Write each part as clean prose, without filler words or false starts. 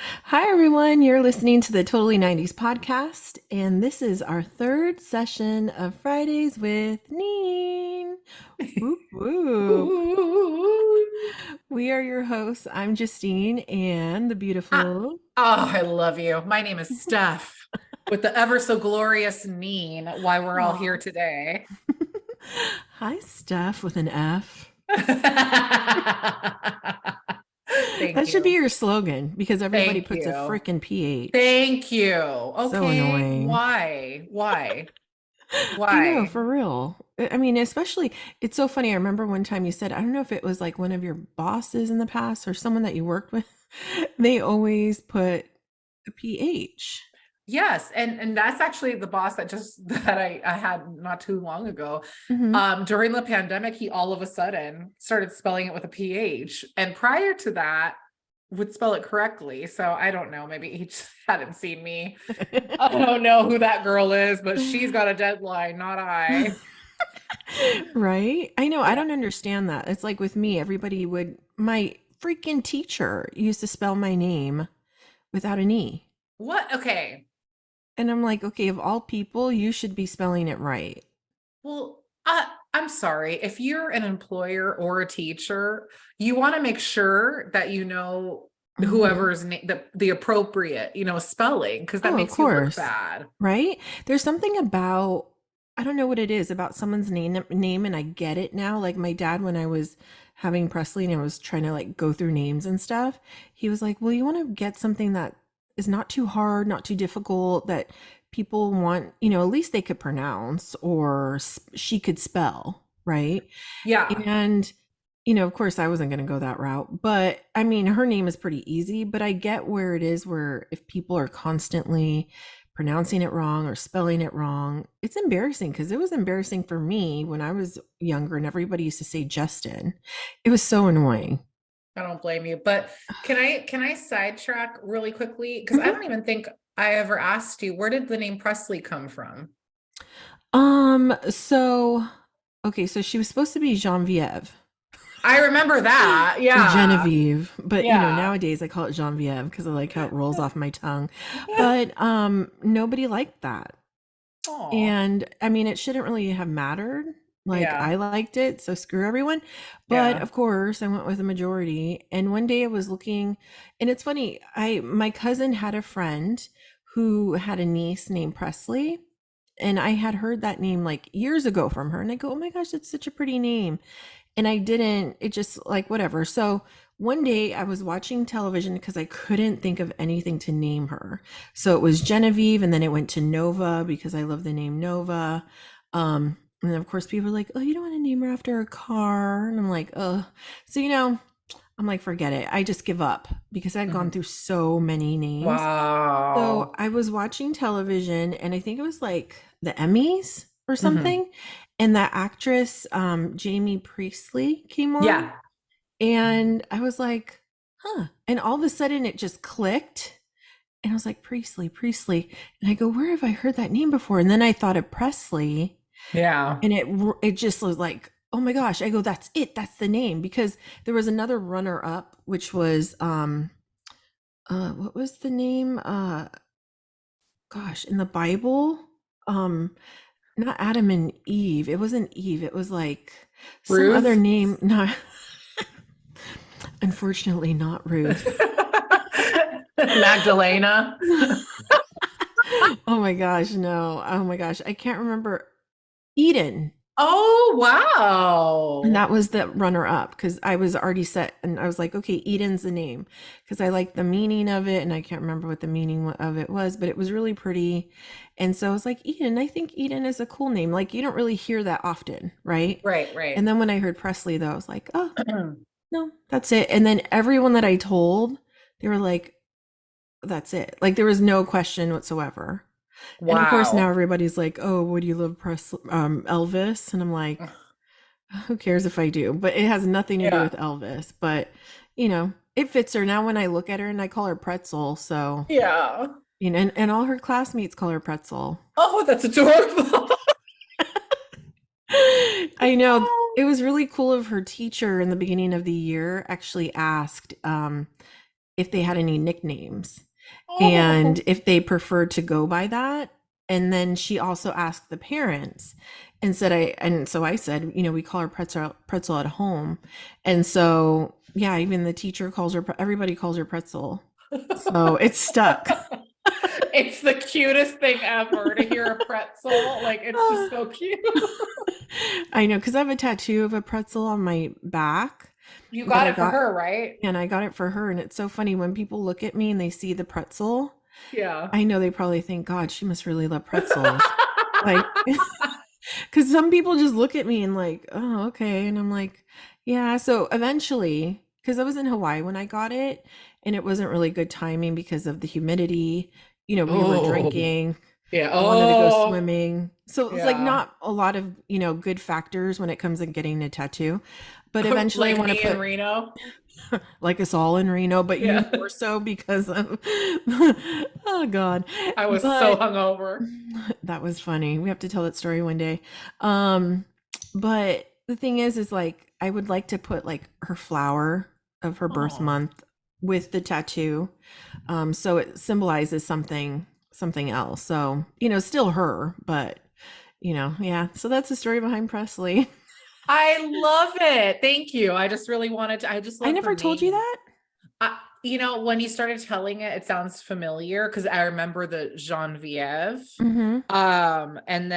Hi, everyone. You're listening to the Totally 90s podcast, and this is our third session of Fridays with Nin. Whoop, whoop. Ooh. We are your hosts. I'm Justine and the Ah, beautiful. oh, I love you. My name is Steph with the ever so glorious Neen, why we're all here Aw. today. Hi, Steph with an F. Thank That should be you. your slogan because everybody Thank puts a you. freaking PH. Thank you. So Okay. annoying. Why? Why? I know, Why? for real. I mean, especially, it's so funny. I remember one time you said, I don't know if it was like one of your bosses in the past or someone that you worked with, they always put a PH. Yes, and that's actually the boss that I had not too long ago. Hmm. During the pandemic, he all of a sudden started spelling it with a PH, and prior to that, would spell it correctly. So I don't know. Maybe he just hadn't seen me. I don't know who that girl is, but she's got a deadline, not I. Right? I know. I Yeah. don't understand that. It's like with me, my freaking teacher used to spell my name without an E. What? Okay. And I'm like, okay, of all people, you should be spelling it right. Well, I'm sorry. If you're an employer or a teacher, you want to make sure that you know Hmm. whoever's the appropriate, spelling, because that Oh, of makes you look course. bad. Right? There's something about I don't know what it is about someone's name and I get it now. Like my dad when I was having Presley and I was trying to like go through names and stuff, he was like, "Well, you want to get something that is not too hard, not too difficult that people want, at least they could pronounce or she could spell, right?" Yeah. And, of course, I wasn't going to go that route. But I mean, her name is pretty easy, but I get where it is where if people are constantly pronouncing it wrong or spelling it wrong, it's embarrassing because it was embarrassing for me when I was younger and everybody used to say Justin. It was so annoying. I don't blame you. But can I sidetrack really quickly? Because I Mhm. don't even think I ever asked you, where did the name Presley come from? So okay, so she was supposed to be Genevieve I remember that. or Yeah. Genevieve, but Yeah. nowadays I call it Genevieve because I like how it rolls off my tongue. But nobody liked that. Oh, And I mean, it shouldn't really have mattered. Like yeah. I liked it, so screw everyone. But Yeah. of course, I went with the majority. And one day I was looking, and it's funny, I my cousin had a friend who had a niece named Presley, and I had heard that name like years ago from her, and I go, "Oh my gosh, that's such a pretty name." And I didn't, it just like whatever. So one day I was watching television because I couldn't think of anything to name her. So it was Genevieve, and then it went to Nova because I love the name Nova. And then of course people are like, "Oh, you don't want to name her after a car." And I'm like, "Oh." So I'm like, forget it. I just give up because I'd gone Mhm. through so many names. So Wow. I was watching television and I think it was like the Emmys or Mhm. something. And that actress, Jamie Priestley, came on. Yeah. And I was like, huh. And all of a sudden it just clicked. And I was like, Priestley, Priestley. And I go, where have I heard that name before? And then I thought of Presley. Yeah. And it just was like, oh my gosh. I go, that's it. That's the name. Because there was another runner up, which was what was the name? Gosh, in the Bible, um, not Adam and Eve. It wasn't Eve. It was like some other Ruth. name. Not, unfortunately, not Ruth. Magdalena. Oh my gosh, no. Oh my gosh, I can't remember. Eden. Oh, And wow. that was the runner up because I was already set and I was like, okay, Eden's the name because I like the meaning of it and I can't remember what the meaning of it was, but it was really pretty. And so I was like, Eden, I think Eden is a cool name. Like you don't really hear that often, right? Right, And right. then when I heard Presley, though, I was like, oh, no, that's it. And then everyone that I told, they were like, that's it. Like there was no question whatsoever. And of course, now Wow. everybody's like, oh, would you love Elvis? And I'm like, who cares if I do? But it has nothing to do with Yeah. Elvis. But, it fits her. Now when I look at her and I call her Pretzel. So, Yeah. and all her classmates call her Pretzel. Oh, that's adorable. I know it was really cool of her teacher in the beginning of the year actually asked, if they had any nicknames and Oh. if they preferred to go by that. And then she also asked the parents and said, and so I said, we call her pretzel at home. And so, yeah, even the teacher calls her, everybody calls her pretzel. So it's stuck. It's the cutest thing ever to hear a pretzel. Like it's just so cute. I know, because I have a tattoo of a pretzel on my back You that got I it for got, her, right? and I got it for her. And it's so funny when people look at me and they see the pretzel. Yeah. I know they probably think, God, she must really love pretzels. Like, because some people just look at me and like, oh, okay. And I'm like, yeah. So eventually, because I was in Hawaii when I got it, and it wasn't really good timing because of the humidity. We were Oh, drinking. yeah. I wanted to go Oh, swimming. So it was like yeah. not a lot of, good factors when it comes to getting a tattoo. But eventually I Like want to me in put Reno. like us all in Reno, but you Yeah. more so because of oh God. I was so But hungover. that was funny. We have to tell that story one day. Um, but the thing is like I would like to put like her flower of her birth Oh. month with the tattoo. So it symbolizes something else. So, still her, but yeah. So that's the story behind Presley. I love it. Thank you. I just really wanted to, I just I love her never told you name. that. When you started telling it, it sounds familiar because I remember the Genevieve. Mm-hmm. And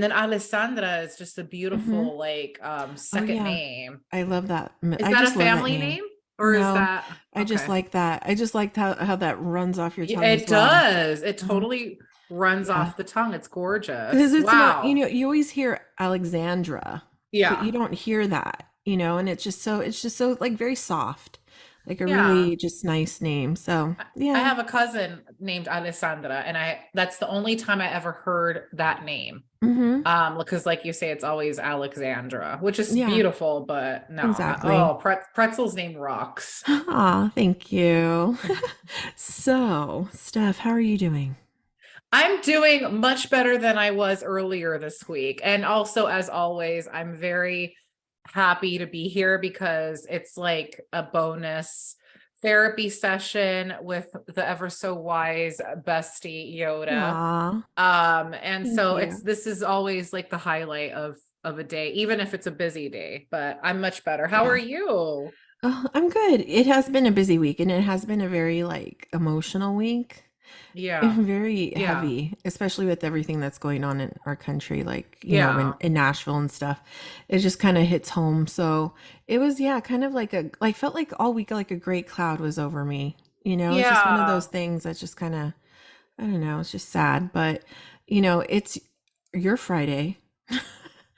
then Alessandra is just a Mm-hmm. beautiful Oh second yeah. name. I love that. Is I that a just love that family name. name or is No, that I just okay? like that. I just liked how that runs off your tongue as It well. does. It Mhm. totally runs Yeah. off the tongue. It's Because gorgeous. it's not, Wow. you always hear Alexandra, but you Yeah. don't hear that, and it's just so like very soft, like a Yeah. really just nice name. So I yeah. have a cousin named Alessandra, and that's the only time I ever heard that name. Mm-hmm. Because like you say, it's always Alexandra, which is Yeah, beautiful, but no. exactly. Pretzel's name rocks. Ah, thank you. So, Steph, how are you doing? I'm doing much better than I was earlier this week. And also, as always, I'm very happy to be here because it's like a bonus therapy session with the ever so wise bestie Yoda. Ah, And thank so you. this is always like the highlight of a day, even if it's a busy day, but I'm much better. How are Yeah. you? Oh, I'm good. It has been a busy week and it has been a very like emotional week. Yeah. Very Yeah. heavy, especially with everything that's going on in our country, like, when Yeah. in Nashville and stuff. It just kind of hits home. So it was, yeah, kind of like felt like all week like a great cloud was over me. It's just one of those Yeah. things that's just kind of, I don't know, it's just sad. But, it's your Friday.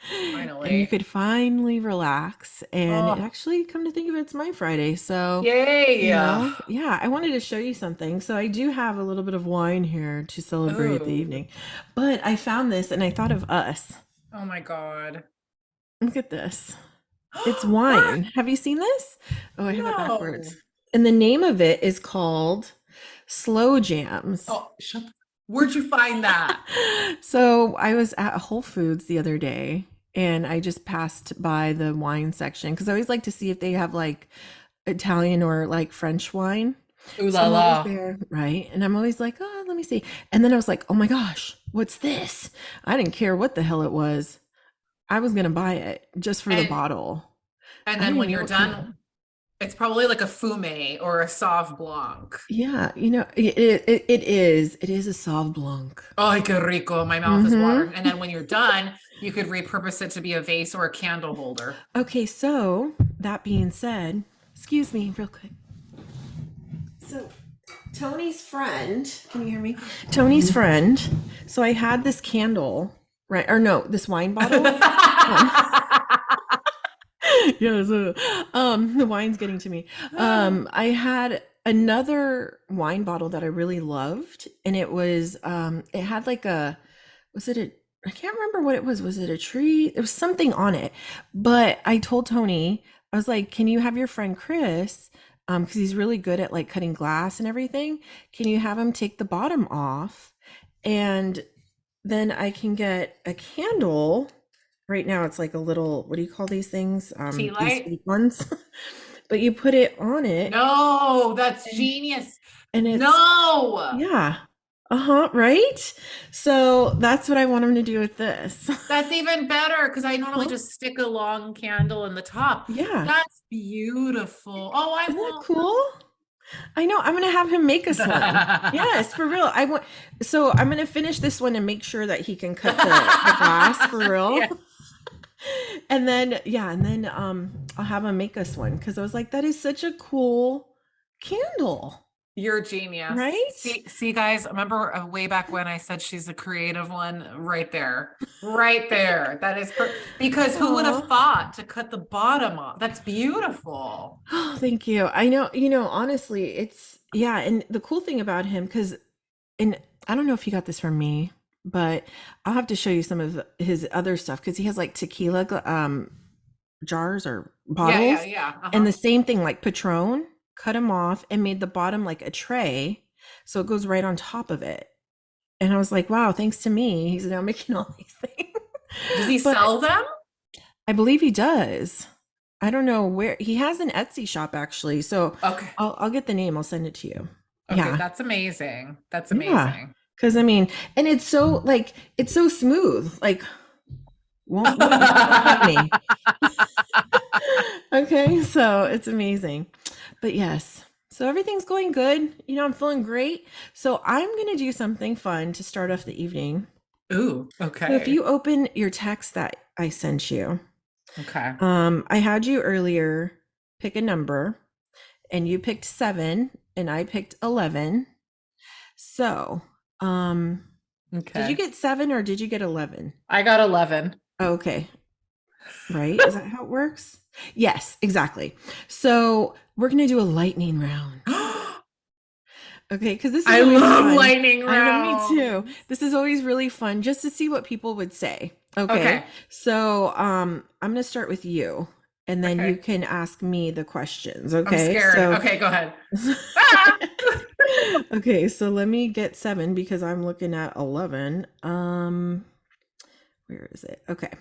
And you Finally. could finally relax. And it Oh, actually, come to think of it, it's my Friday. So, yay. yeah, I wanted to show you something. So I do have a little bit of wine here to celebrate the Ooh. evening. But I found this and I thought of us. Oh my God. Look at this. It's wine. Have you seen this? Oh, I have it backwards. No. And the name of it is called Slow Jams. Oh, where'd you find that? So I was at Whole Foods the other day and I just passed by the wine section because I always like to see if they have like Italian or like French wine. Ooh So la I'm always la. there, right? And I'm always like, oh, let me see. And then I was like, oh my gosh, what's this? I didn't care what the hell it was. I was gonna buy it just for the And bottle. and I then didn't when even know you're what kind done, of. it's probably like a fume or a sauve blanc. Yeah, it is a Sauv Blanc. Oh, que rico. My mouth is Mm-hmm. watering. And then when you're done, you could repurpose it to be a vase or a candle holder. Okay, so that being said, excuse me, real quick. So Tony's friend, can you hear me? Tony's friend. So I had this candle, right? Or no, this wine bottle. Um, yeah, so the wine's getting to me. I had another wine bottle that I really loved, and it had like was it a I can't remember what it was. Was it a tree? There was something on it. But I told Tony, I was like, can you have your friend Chris, because he's really good at like cutting glass and everything. Can you have him take the bottom off? And then I can get a candle. Right now it's like a little, what do you call these things? Tea These light? fake ones. but you put it on it No, that's and, genius. and it's, No, yeah. Uh-huh, right? So that's what I want him to do with this. that's even better because I normally Uh-huh. just stick a long candle in the top. Yeah. That's beautiful. Oh, I Isn't that want cool? I know. I'm gonna have him make us one. Yes, for real. I want. So I'm gonna finish this one and make sure that he can cut the glass for real. Yeah. And then yeah, and then I'll have him make us one because I was like, that is such a cool candle, You're a genius. right? See, guys, remember way back when I said she's a creative one? Right there. Right there. That is her. Because who would have Aw. thought to cut the bottom off? That's beautiful. Oh, thank you. I know, honestly, it's yeah, and the cool thing about him, because and I don't know if he got this from me, but I'll have to show you some of his other stuff because he has like tequila jars or bottles, Yeah. and Uh-huh. the same thing like Patron, cut them off and made the bottom like a tray, so it goes right on top of it. And I was like, wow, thanks to me, he's now making all these things. Does he But sell them? I believe he does. I don't know where he has an Etsy shop actually. So Okay. I'll get the name. I'll send it to you. Okay, Yeah. that's amazing. That's Yeah. amazing. Cause I mean, and it's so like it's so smooth. Like won't cut me. Okay. So it's amazing. But yes. So everything's going good. I'm feeling great. So I'm gonna do something fun to start off the evening. Ooh, So if okay. you open your text that I sent you, Okay. I had you earlier pick a number and you picked 7 and I picked 11. So, did you Okay. get 7 or did you get 11? I got 11. Okay. Right? Is that how it works? Yes, exactly. So, we're going to do a lightning round. Okay, because this is I always love fun. lightning I know, me too. rounds. This is always really fun just to see what people would say. Okay. Okay. So, I'm going to start with you and then you Okay. can ask me the questions. I'm Okay. scared. So, Okay, go ahead. Ah! okay, so let me get 7 because I'm looking at 11. Where is it? Okay.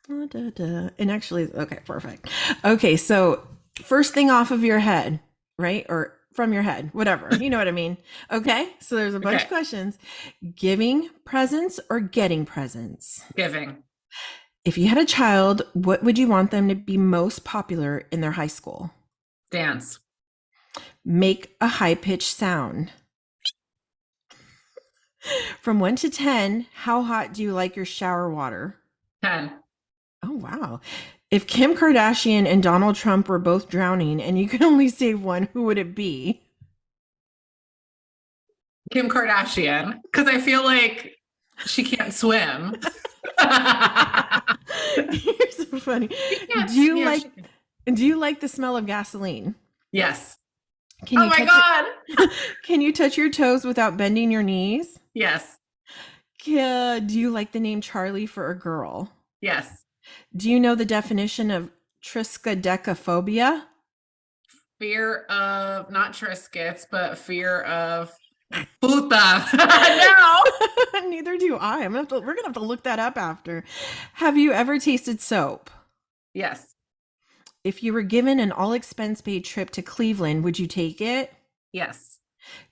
And actually, okay, perfect. Okay, so first thing off of your head, right? Or from your head, whatever. You know what I mean? Okay, so there's a bunch Okay. of questions. Giving presents or getting presents? Giving. If you had a child, what would you want them to be most popular in their high school? Dance. Make a high pitched sound. From 1 to 10, how hot do you like your shower water? 10. Oh, wow. If Kim Kardashian and Donald Trump were both drowning and you could only save one, who would it be? Kim Kardashian. Because I feel like she can't swim. You're so funny. She can't Do you yeah, like she can. do you like the smell of gasoline? Yes. Can Oh you my touch God. can you touch your toes without bending your knees? Yes. Do you like the name Charlie for a girl? Yes. Do you know the definition of triskaidekaphobia? Fear of not Triscuits, but fear of puta. No. Neither do I. We're gonna have to look that up after. Have you ever tasted soap? Yes. If you were given an all expense paid trip to Cleveland, would you take it? Yes.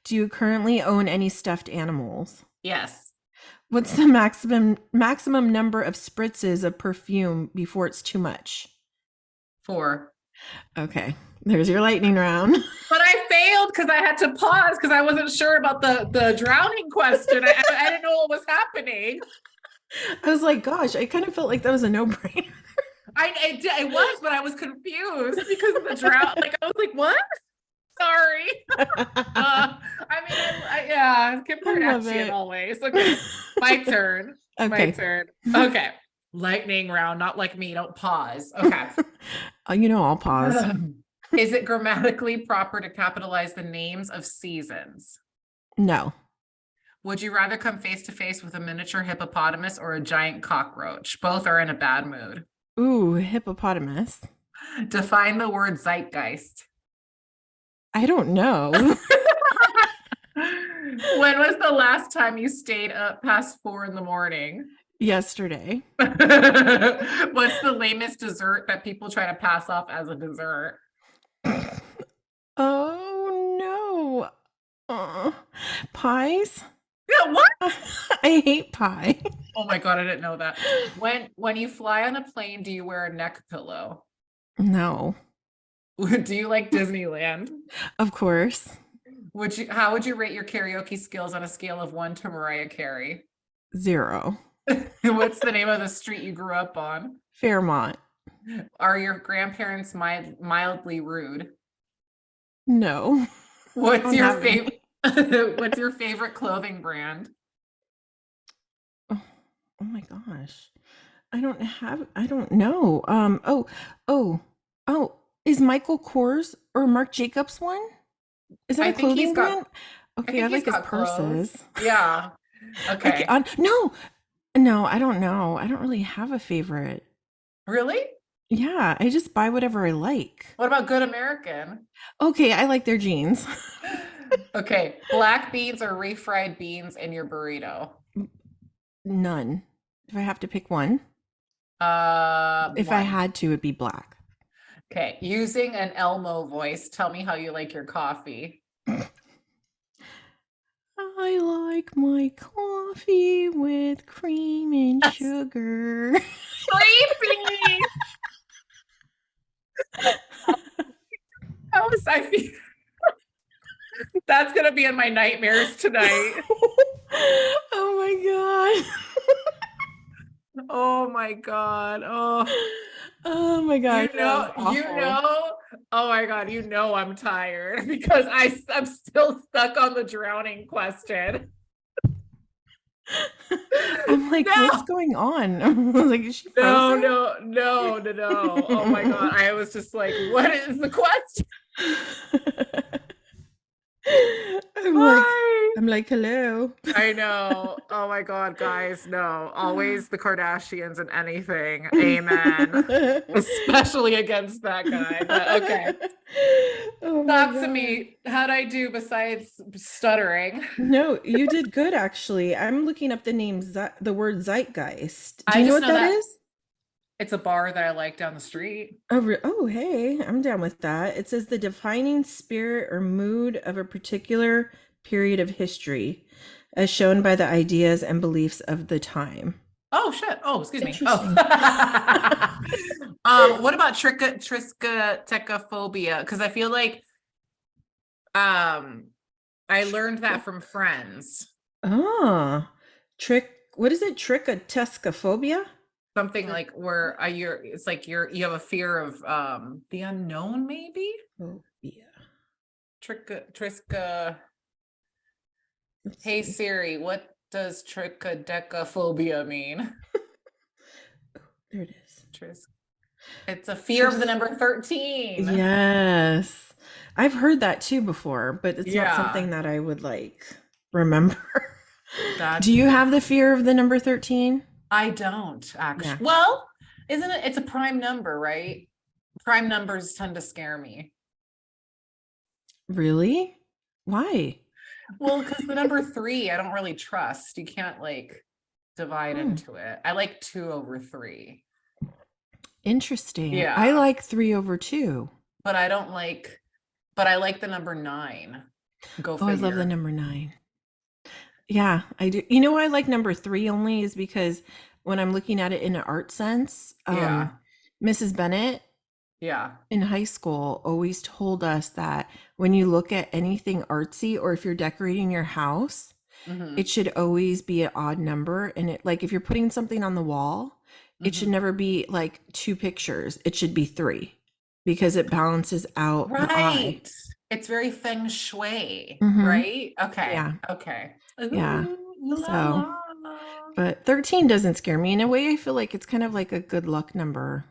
Do you currently own any stuffed animals? Yes. What's the maximum number of spritzes of perfume before it's too much? 4. Okay, there's your lightning round. But I failed because I had to pause because I wasn't sure about the drowning question. I didn't know what was happening. I was like, gosh, I kind of felt like that was a no-brainer. It was, but I was confused because of the drown. Like I was like, what? Sorry. I mean, yeah, Kim I love Kardashian it. always. Okay, my turn. My Okay. turn. Okay, lightning round. Not like me. Don't pause. Okay. I'll pause. Is it grammatically proper to capitalize the names of seasons? No. Would you rather come face to face with a miniature hippopotamus or a giant cockroach? Both are in a bad mood. Ooh, hippopotamus. Define the word zeitgeist. I don't know. When was the last time you stayed up past 4 a.m? Yesterday. What's the lamest dessert that people try to pass off as a dessert? pies. Yeah, what? I hate pie. Oh my God, I didn't know that. When you fly on a plane, do you wear a neck pillow? No, Do you like Disneyland? of course. How would you rate your karaoke skills on a scale of 1 to Mariah Carey? 0. What's the name of the street you grew up on? Fairmont. Are your grandparents mildly rude? No, What's don't your have any. favorite what's your favorite clothing brand? Oh, oh my gosh. I don't know. Oh, oh, is Michael Kors or Marc Jacobs one? Is that I a think clothing brand? I Okay, I think he's like his got clothes. purses. Yeah. Okay, Okay. no, no, I don't know. I don't really have a favorite. Really? Yeah, I just buy whatever I like. What about Good American? Okay, I like their jeans. Okay, black beans or refried beans in your burrito? None. If I have to pick one, if I One. had to, it'd be black. Okay, using an Elmo voice, tell me how you like your coffee. I like my coffee with cream and That's sugar. creepy. I feel that's gonna be in my nightmares tonight. Oh my Oh my God. god. Oh my gosh, that was You awful. know, oh my God, you know I'm tired because I'm still stuck on the drowning question. I'm like, what's No, going on? I was like, is she no, frozen? no, no, no, no. Oh my God. I was just like, what is the question? I'm like, Why? I'm like, hello. I know. Oh my God, guys. No, always the Kardashians and anything. Amen. Especially against that guy. But okay. Oh my Talk to god. me. How'd I do besides stuttering? No, you did good actually. I'm looking up the name, the word zeitgeist. Do I you know just what know that that is? it's a bar that I like down the street. Oh, oh, hey, I'm down with that. It says the defining spirit or mood of a particular period of history, as shown by the ideas and beliefs of the time. Oh shit. Oh, excuse me. Oh. Interesting. What about triskaidekaphobia? Because I feel like um I learned that from friends. Ah, what is it? Trichotescophobia? Something like where it's like you have a fear of the unknown, maybe? Trichophobia. Triska. Let's Hey see. Siri, what does triskaidekaphobia mean? There it is. Tris it's a fear of the Tris. number 13. Yes. I've heard that too before, but it's not Yeah, something that I would like remember. Do that's you have the fear of the number 13? I don't Yeah. actually. Well, isn't it? It's a prime number, right? Prime numbers tend to scare me. Really? Why? Well, because the number three, I don't really trust. You can't like divide Hmm. into it. I like 2/3. Interesting. I Yeah, like 3 over 2. but I don't like, but I like the number nine. Go Oh, I love the figure. number 9. Yeah, I do. You know why I like number 3 only is because when I'm looking at it in an art sense, Yeah, Mrs. Bennett yeah. in high school always told us that when you look at anything artsy or if you're decorating your house, it Hmm. should always be an odd number. And it, like, if you're putting something on the wall, it should Hmm. never be like 2 pictures. It should be 3 because it balances out the eye. Right. It's very feng shui, Mm-hmm. right? Okay. Yeah. Okay. Yeah. Ooh, la, So, la, la. but 13 doesn't scare me. In a way, I feel like it's kind of like a good luck number.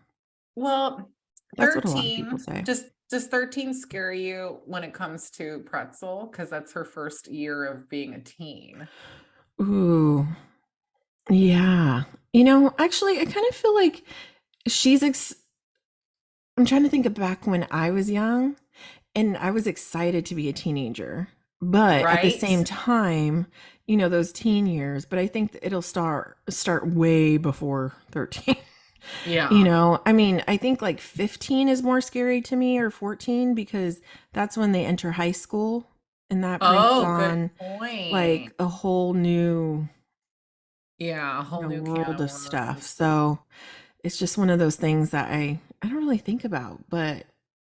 Well, That's what a lot of people say. does 13 scare you when it comes to Pretzel? Because that's her first year of being a teen. Ooh, yeah. You know, actually, I kind of feel like she's I'm trying to think of back when I was young and I was excited to be a teenager. But at the Right? same time, you know, those teen years, but I think that it'll start way before 13. You Yeah. know, I mean, I think like 15 is more scary to me or 14 because that's when they enter high school. and that brings Oh, good on like point. a whole new, Yeah, a whole new can world of of stuff. worms. So it's just one of those things that I don't really think about. But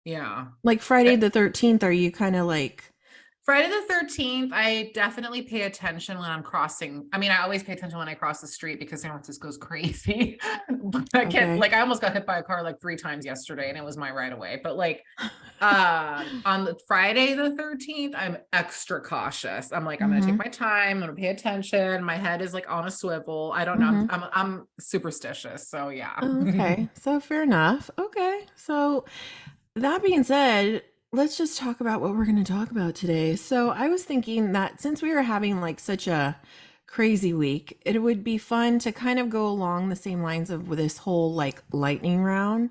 Yeah. like Friday the 13th, are you kind of like, Friday the 13th, I definitely pay attention when I'm crossing. I mean, I always pay attention when I cross the street because San Francisco's crazy. But I can't, okay. like, I almost got hit by a car like 3 times yesterday and it was my right away. But like, on the Friday the 13th, I'm extra cautious. I'm like, I'm gonna take Mm-hmm. my time, I'm gonna pay attention. My head is like on a swivel. I don't know. Mm-hmm. I'm superstitious. So yeah. Oh, okay. So fair enough. Okay. So that being said, let's just talk about what we're going to talk about today. So I was thinking that since we were having like such a crazy week, it would be fun to kind of go along the same lines of with this whole like lightning round.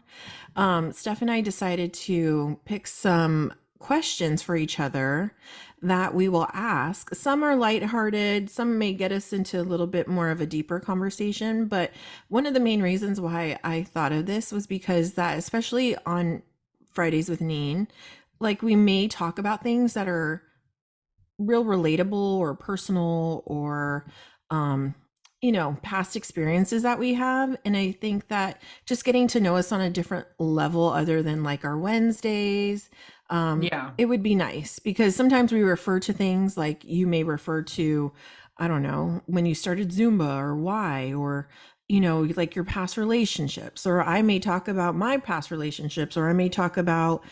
Steph and I decided to pick some questions for each other that we will ask. Some are lighthearted, some may get us into a little bit more of a deeper conversation. But one of the main reasons why I thought of this was because that, especially on Fridays with Nin, like we may talk about things that are real relatable or personal or um past experiences that we have. And I think that just getting to know us on a different level other than like our Wednesdays, Yeah. it would be nice because sometimes we refer to things like you may refer to, I don't know, when you started Zumba or why, or like your past relationships, or I may talk about my past relationships, or I may talk about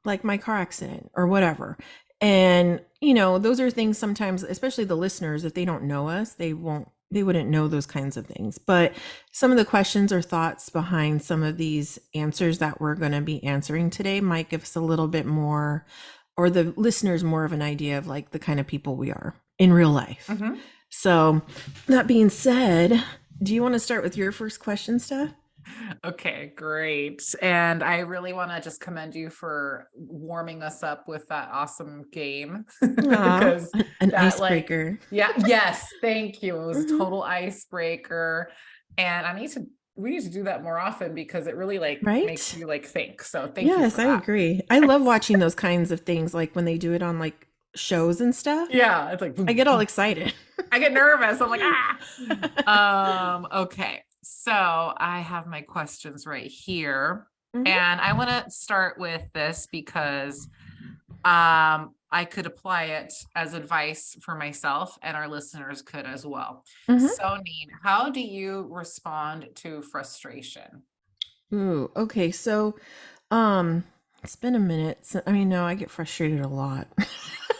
like my car accident or whatever. And, those are things sometimes, especially the listeners, if they don't know us, they wouldn't know those kinds of things. But some of the questions or thoughts behind some of these answers that we're going to be answering today might give us a little bit more, or the listeners more of an idea of like the kind of people we are in real life. Mhm. So, that being said, do you want to start with your first question, Steph? Okay, great. And I really want to just commend you for warming us up with that awesome game Aw, because an that, like, icebreaker. yeah, yes, thank you. It was a Mhm. total icebreaker. And we need to do that more often because it really like makes Right? you like think. So thank you Yes, for I that. agree. I love watching those kinds of things, like when they do it on like shows and stuff. Yeah, it's like I boom, get all boom. excited. I get nervous. I'm like, okay. So I have my questions right here. Mhm. And I want to start with this because I could apply it as advice for myself and our listeners could as well. Mhm. So, Neen, how do you respond to frustration? Ooh, okay. So, um, it's been a minute. I mean, no, I get frustrated a lot.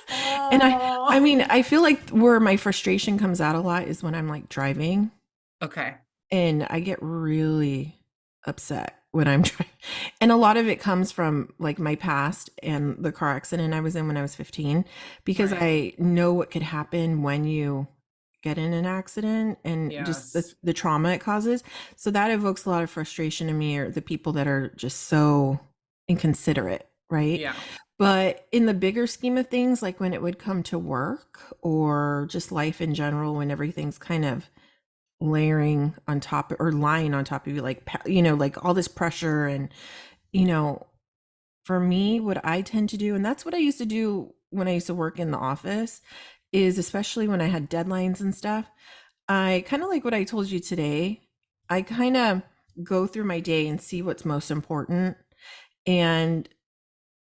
And I Oh, mean, I feel like where my frustration comes out a lot is when I'm like driving okay. and I get really upset when I'm driving. And a lot of it comes from like my past and the car accident I was in when I was 15, because Right. I know what could happen when you get in an accident and just the, Yes. the trauma it causes. So that evokes a lot of frustration in me, or the people that are just so inconsiderate, right? Yeah. But in the bigger scheme of things, like when it would come to work or just life in general, when everything's kind of layering on top or lying on top of you, like like all this pressure. And you know for me, what I tend to do, and that's what I used to do when I used to work in the office, is especially when I had deadlines and stuff, I kind of like what I told you today. I kind of go through my day and see what's most important, and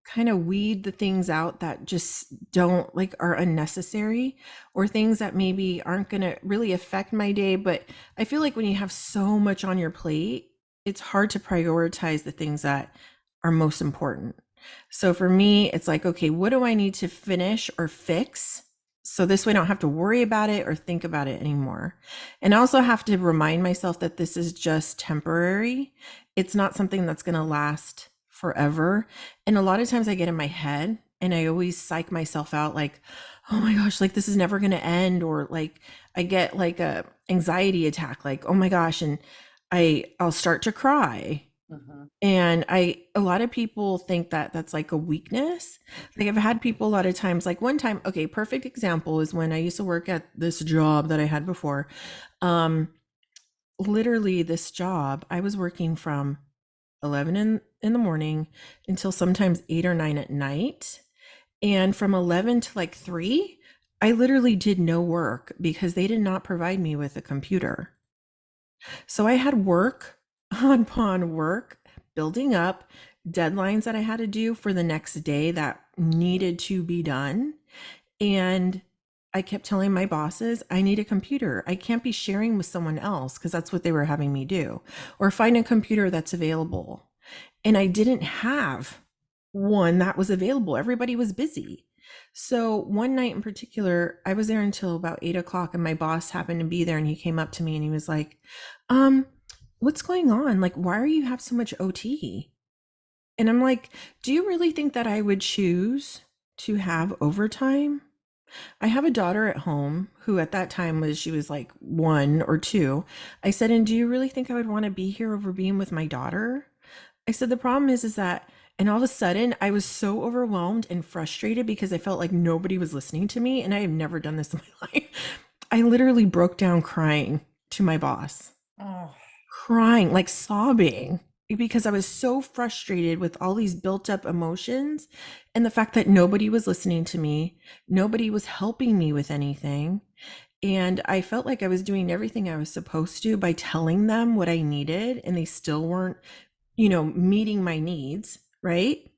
kind of weed the things out that just don't like are unnecessary, or things that maybe aren't going to really affect my day. But I feel like when you have so much on your plate, it's hard to prioritize the things that are most important. So for me, it's like, okay, what do I need to finish or fix, so this way I don't have to worry about it or think about it anymore? And I also have to remind myself that this is just temporary. It's not something that's going to last forever. And a lot of times I get in my head and I always psych myself out like, oh my gosh, like this is never going to end, or like I get like a anxiety attack, like, oh my gosh, and I'll start to cry. Mhm. And a lot of people think that that's like a weakness. Like I've had people a lot of times, like one time, okay, perfect example is when I used to work at this job that I had before. Um Literally this job, I was working from 11 in the morning until sometimes 8 or 9 at night. And from 11 to like 3, I literally did no work because they did not provide me with a computer. So I had work upon work building up, deadlines that I had to do for the next day that needed to be done. And I kept telling my bosses, I need a computer. I can't be sharing with someone else because that's what they were having me do, or find a computer that's available. And I didn't have one that was available. Everybody was busy. So one night in particular, I was there until about 8 o'clock, and my boss happened to be there, and he came up to me and he was like, um, what's going on? Like, why are you have so much OT? And I'm like, do you really think that I would choose to have overtime? I have a daughter at home who at that time she was like 1 or 2. I said, and do you really think I would want to be here over being with my daughter? I said, the problem is that, and all of a sudden I was so overwhelmed and frustrated because I felt like nobody was listening to me. And I have never done this in my life. I literally broke down crying to my boss, Oh, crying, like sobbing, because I was so frustrated with all these built up emotions and the fact that nobody was listening to me. Nobody was helping me with anything. And I felt like I was doing everything I was supposed to by telling them what I needed, and they still weren't, meeting my needs, right?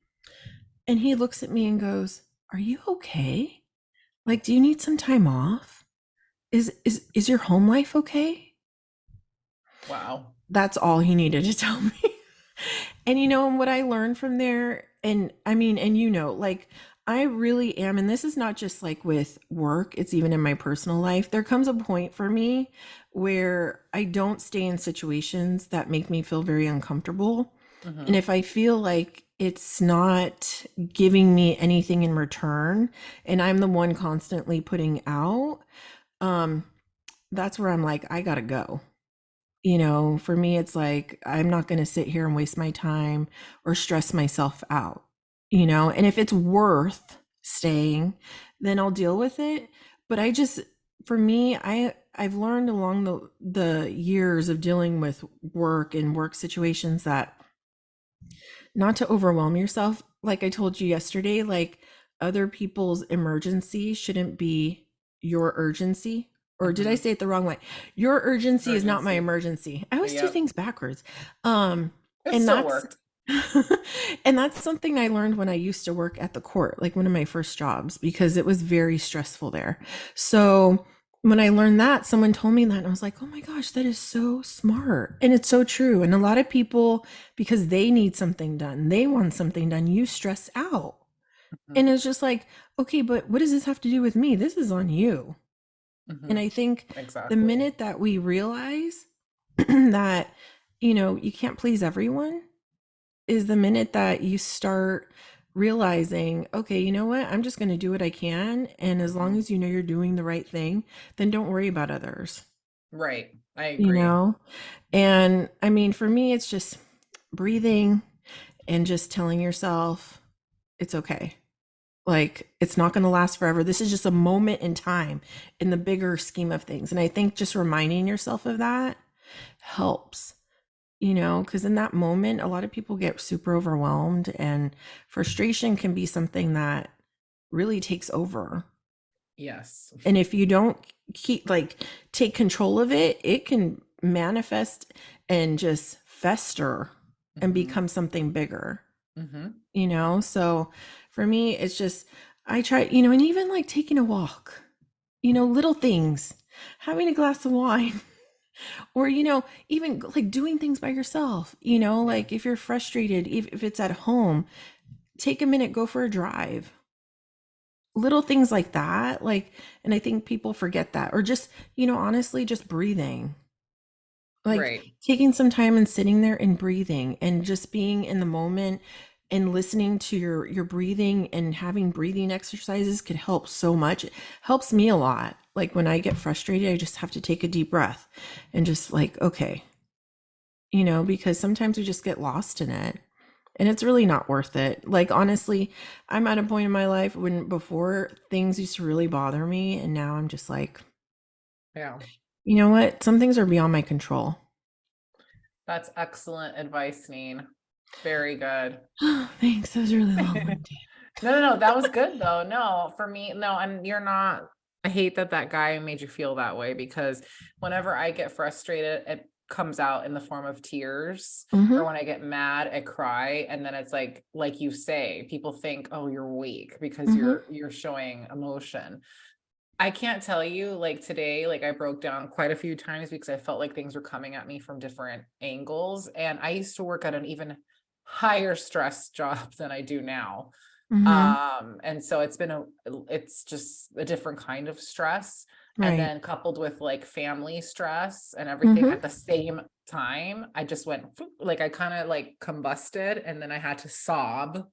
And he looks at me and goes, "Are you okay? Like, do you need some time off? Is your home life okay?" wow. That's all he needed to tell me. And what I learned from there, and I mean, and like, I really am, and this is not just like with work, it's even in my personal life. There comes a point for me where I don't stay in situations that make me feel very uncomfortable. And Hmm. if I feel like it's not giving me anything in return, and I'm the one constantly putting out, um, that's where I'm like, I gotta go. For me, it's like, I'm not going to sit here and waste my time or stress myself out, and if it's worth staying, then I'll deal with it. But for me, I've learned along the years of dealing with work and work situations that not to overwhelm yourself. Like I told you yesterday, like, other people's emergency shouldn't be your urgency. Or did I Hmm. say it the wrong way? Your urgency is not my Urgency. emergency. I always do Yep. things backwards. Um, It and still that's worked. and that's something I learned when I used to work at the court, like one of my first jobs, because it was very stressful there. So when I learned that, someone told me that, and I was like, oh my gosh, that is so smart. And it's so true. And a lot of people, because they need something done, they want something done, you stress out. Hmm. And it's just like, okay, but what does this have to do with me? This is on you. And Hmm. I think the Exactly. minute that we realize that, you can't please everyone, is the minute that you start realizing, okay, you know what? I'm just going to do what I can. And as long Hmm. as you're doing the right thing, then don't worry about others, Right. I you agree. know? And I mean, for me, it's just breathing and just telling yourself it's okay. Like, it's not going to last forever. This is just a moment in time in the bigger scheme of things. And I think just reminding yourself of that helps, because in that moment, a lot of people get super overwhelmed, and frustration can be something that really takes over. Yes. And if you don't take control of it, it can manifest and just fester and Hmm. become something bigger, Hmm. So for me, it's just, I try, and even like taking a walk, little things, having a glass of wine, or, even like doing things by yourself, Yeah. like if you're frustrated, if it's at home, take a minute, go for a drive, little things like that. Like, and I think people forget that, or just, honestly, just breathing, like Right. taking some time and sitting there and breathing and just being in the moment and listening to your breathing, and having breathing exercises could help so much. It helps me a lot. Like when I get frustrated, I just have to take a deep breath and just like, okay, because sometimes we just get lost in it, and it's really not worth it. Like, honestly, I'm at a point in my life when before things used to really bother me, and now I'm just like, Yeah. you know what, some things are beyond my control. That's excellent advice, Neen. Very good. Thanks, that was really long-winded. No, that was good though. No, for me, no, and you're not. I hate that that guy made you feel that way because whenever I get frustrated, it comes out in the form of tears, or Mhm. when I get mad, I cry, and then it's like you say, people think, "Oh, you're weak because Mhm. you're showing emotion." I can't tell you, like today, like I broke down quite a few times because I felt like things were coming at me from different angles, and I used to work at an even higher stress job than I do now. Mhm. And so it's just a different kind of stress. And Right. then coupled with like family stress and everything Mhm. at the same time, I just went like I kind of like combusted and then I had to sob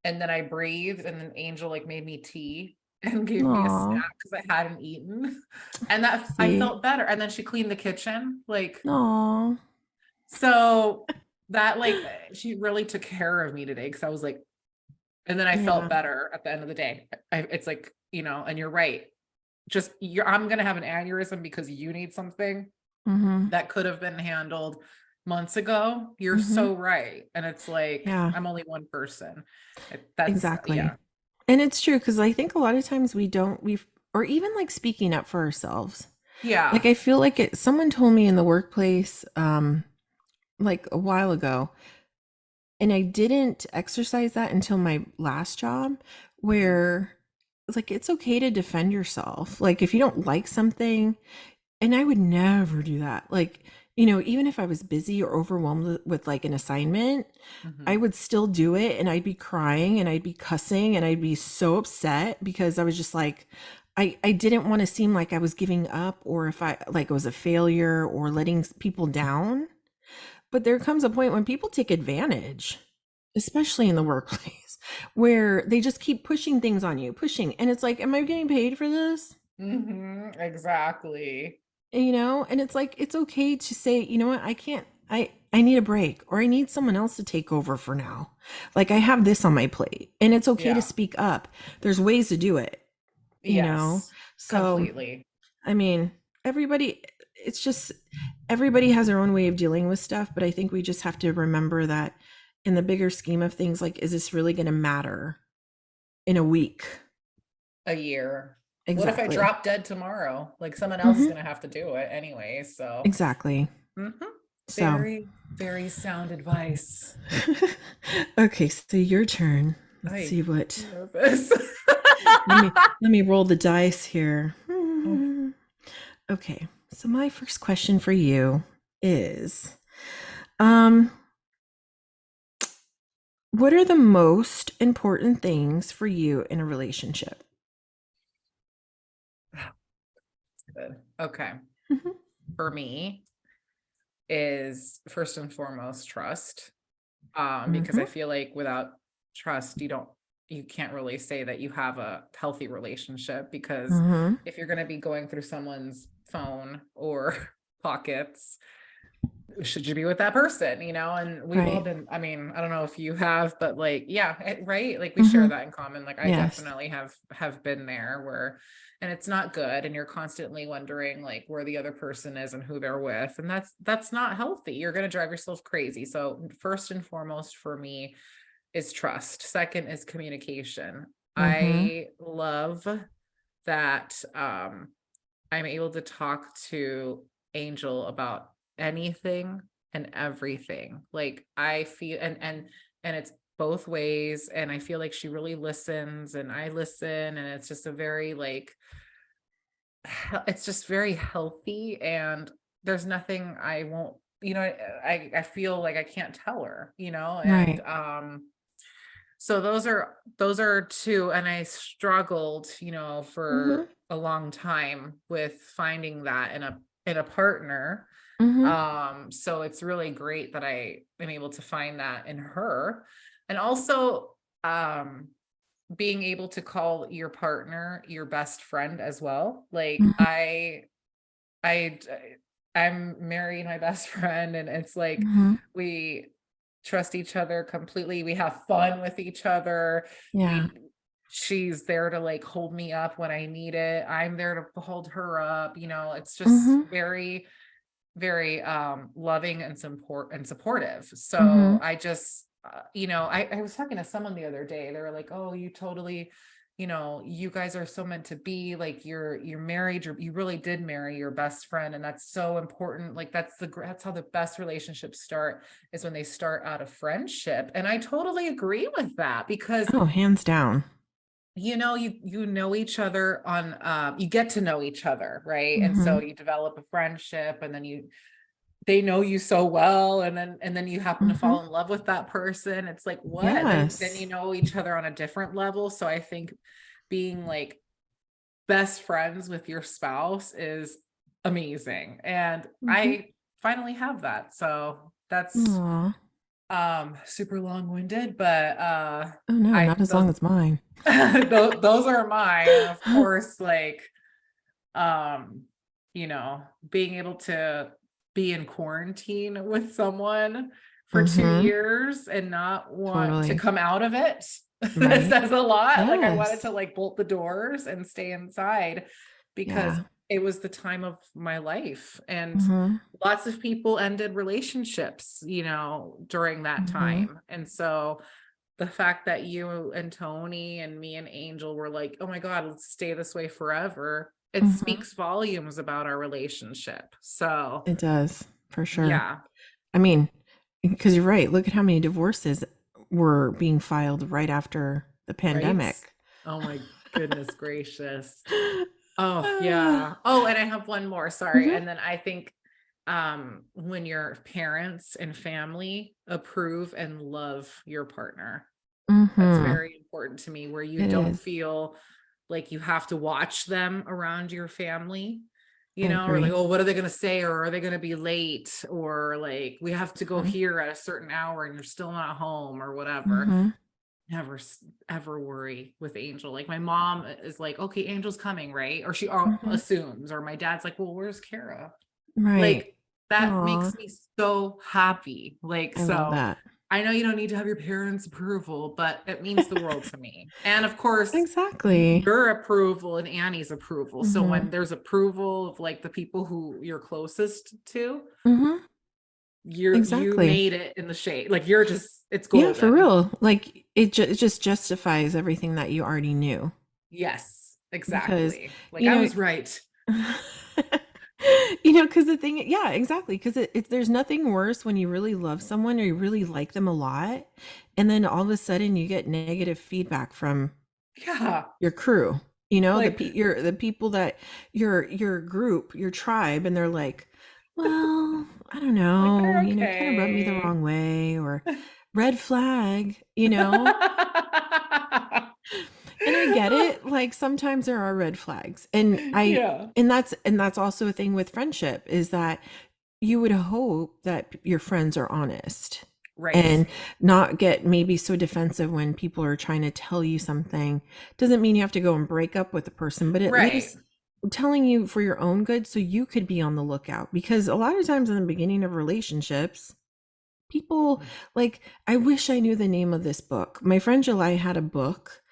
and then I breathed and then Angel like made me tea and gave me a Aw. snack because I hadn't eaten. And that I See? felt better. And then she cleaned the kitchen. Like Aw. so that like she really took care of me today because I was like and then I felt Yeah. better at the end of the day. It's like, and you're right. I'm going to have an aneurysm because you need something Mhm. that could have been handled months ago. You're Mhm. so right. And it's like, Yeah, I'm only one person. That's, exactly. yeah. And it's true because I think a lot of times we've or even like speaking up for ourselves. Like Yeah. I feel like someone told me in the workplace like a while ago, and I didn't exercise that until my last job, Mhm. where like it's okay to defend yourself. Like if you don't like something, and I would never do that. Like, even if I was busy or overwhelmed with like an assignment, I Mhm. would still do it and I'd be crying and I'd be cussing and I'd be so upset because I was just like I didn't want to seem like I was giving up or if I like it was a failure or letting people down. But there comes a point when people take advantage, especially in the workplace, where they just keep pushing things on you, pushing. And it's like, am I getting paid for this? Exactly. And it's like it's okay to say, you know what, I need a break or I need someone else to take over for now. Like I have this on my plate and it's okay to Yeah. speak up. There's ways to do it, you know? Yes. So, Completely. I mean, everybody it's just everybody has their own way of dealing with stuff, but I think we just have to remember that in the bigger scheme of things, like is this really going to matter in a week? A year. What if I Exactly. drop dead tomorrow? Like someone else is Mhm. gonna have to do it anyway. So Exactly. mhm. So, Very, very sound advice. okay, so your turn. Let's I see what. nervous. Let me roll the dice here. Oh, Okay. So my first question for you is um what are the most important things for you in a relationship? good. Okay. Mhm. For me is first and foremost trust. Because I Mhm. feel like without trust, you can't really say that you have a healthy relationship because Mhm. if you're going to be going through someone's phone or pockets, should you be with that person, and we've all Right. been, I mean, I don't know if you have, but like yeah, right, like we share Mhm. that in common. Like I Yes. definitely have been there where and it's not good and you're constantly wondering like where the other person is and who they're with and that's not healthy. You're going to drive yourself crazy. So first and foremost for me is trust. Second is communication. Mhm. I love that I'm able to talk to Angel about anything and everything. Like I feel and it's both ways and I feel like she really listens and I listen and it's just a very like it's just very healthy and there's nothing I won't I feel like I can't tell her, and Right. so those are two, and I struggled, Mhm. for a long time with finding that in a partner. Mhm. So it's really great that I am able to find that in her. And also being able to call your partner your best friend as well. Like Mhm. I I'm marrying my best friend and it's like Mhm. we trust each other completely. We have fun with each other. Yeah. We she's there to like hold me up when I need it. I'm there to hold her up. It's just Mhm. very, very loving and supportive. So Mhm. I was talking to someone the other day. They were like, "Oh, you totally, you guys are so meant to be. Like you're married. You really did marry your best friend, and that's so important. Like that's how the best relationships start is when they start out of friendship." And I totally agree with that because Oh, hands down. you know each other on you get to know each other, right? And so Mhm. you develop a friendship, and then they know you so well, and then you happen to Mhm. fall in love with that person. It's like, what? Then you Yes. know each other on a different level. So I think being like best friends with your spouse is amazing, and Mhm. I finally have that. So that's Aw. super long-winded, but Oh, no, I not as those long as mine. those are mine. And of course, like um being able to be in quarantine with someone for two Mhm. years and not want to Totally. come out of it, that Right? says a lot. Like I wanted Yes. to like bolt the doors and stay inside because Yeah. it was the time of my life, and Mhm. lots of people ended relationships during that Mhm. time. And so the fact that you and Tony and me and Angel were like, "Oh my God, let's stay this way forever." It Mhm. speaks volumes about our relationship. So, It does, for sure. yeah, I mean, because you're right. Look at how many divorces were being filed right after the right? pandemic. Oh my goodness gracious. Oh, yeah. Oh, and I have one more, sorry. Mhm. And then I think when your parents and family approve and love your partner, that's Mhm. very important to me, where you It don't is. feel like you have to watch them around your family, I or like, agree. oh, what are they going to say? Or are they going to be late? Or like, we have to go Mhm. here at a certain hour and you're still not home or whatever. Mhm. Never ever worry with Angel. Like my mom is like, okay, Angel's coming, right? Or she Mhm. assumes, or my dad's like, well, where's Kara? Right. Like that Aw, makes me so happy. Like, I love so that. I know you don't need to have your parents' approval, but it means the world to me. And of course, Exactly. your approval and Annie's approval. So Mhm. when there's approval of like the people who you're closest to, Mhm. you Exactly. made it in the shade. Like you're just, it's Yeah, for golden. real. Like it just justifies everything that you already knew Yes, because exactly. Like you I know was right. because the thing, yeah, exactly. Because it's there's nothing worse when you really love someone or you really like them a lot, and then all of a sudden you get negative feedback from Yeah. your crew. You know, Like, the people that your group, your tribe, and they're like, well, I don't like know, they're kind of rubbed me the okay. wrong way, or red flag, you know. And I get it, like, sometimes there are red flags, Yeah. and that's also a thing with friendship, is that you would hope that your friends are honest Right. and not get maybe so defensive when people are trying to tell you something. Doesn't mean you have to go and break up with the person, but at Right. least telling you for your own good so you could be on the lookout, because a lot of times in the beginning of relationships, people, like, I wish I knew the name of this book. My friend July had a book,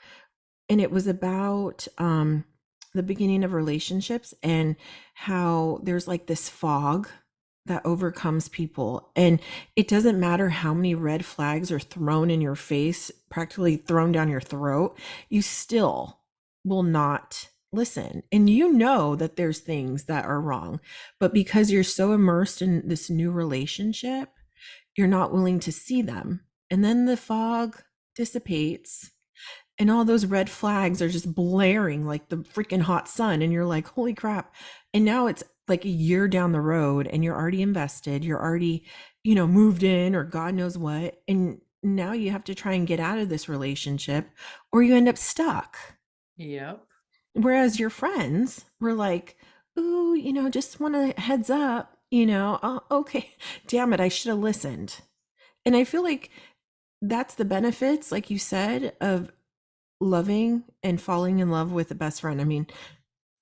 and it was about the beginning of relationships and how there's like this fog that overcomes people, and it doesn't matter how many red flags are thrown in your face, practically thrown down your throat, you still will not listen, and you know that there's things that are wrong, but because you're so immersed in this new relationship, you're not willing to see them, and then the fog dissipates and all those red flags are just blaring like the freaking hot sun, and you're like, holy crap. And now it's like a year down the road and you're already invested, you're already, moved in or god knows what, and now you have to try and get out of this relationship or you end up stuck. Yep. Whereas your friends were like, ooh, just want a heads up, oh, okay. Damn it, I should have listened. And I feel like that's the benefits, like you said, of loving and falling in love with a best friend. I mean,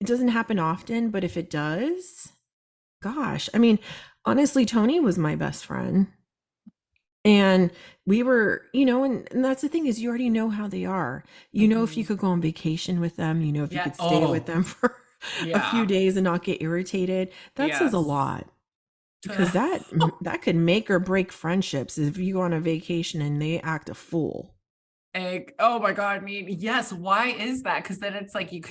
it doesn't happen often, but if it does, gosh, I mean, honestly, Tony was my best friend. And we were, and that's the thing, is you already know how they are. You know if you Mhm. could go on vacation with them, if you Yeah. could stay with Oh, them for a few yeah. days and not get irritated. That says a Yes. lot. because that could make or break friendships if you go on a vacation and they act a fool. Oh my God, I mean, yes, why is that? Because then it's like you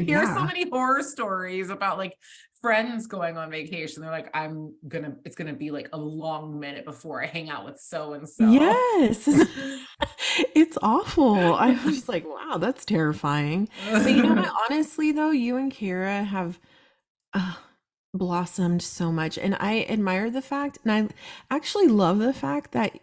hear so Yeah. many horror stories about like friends going on vacation. They're like, it's gonna be like a long minute before I hang out with so and so. Yes. It's awful. I was just like, wow, that's terrifying. But you know what? Honestly, though, you and Kara have uh, blossomed so much. And I admire the fact, and I actually love the fact that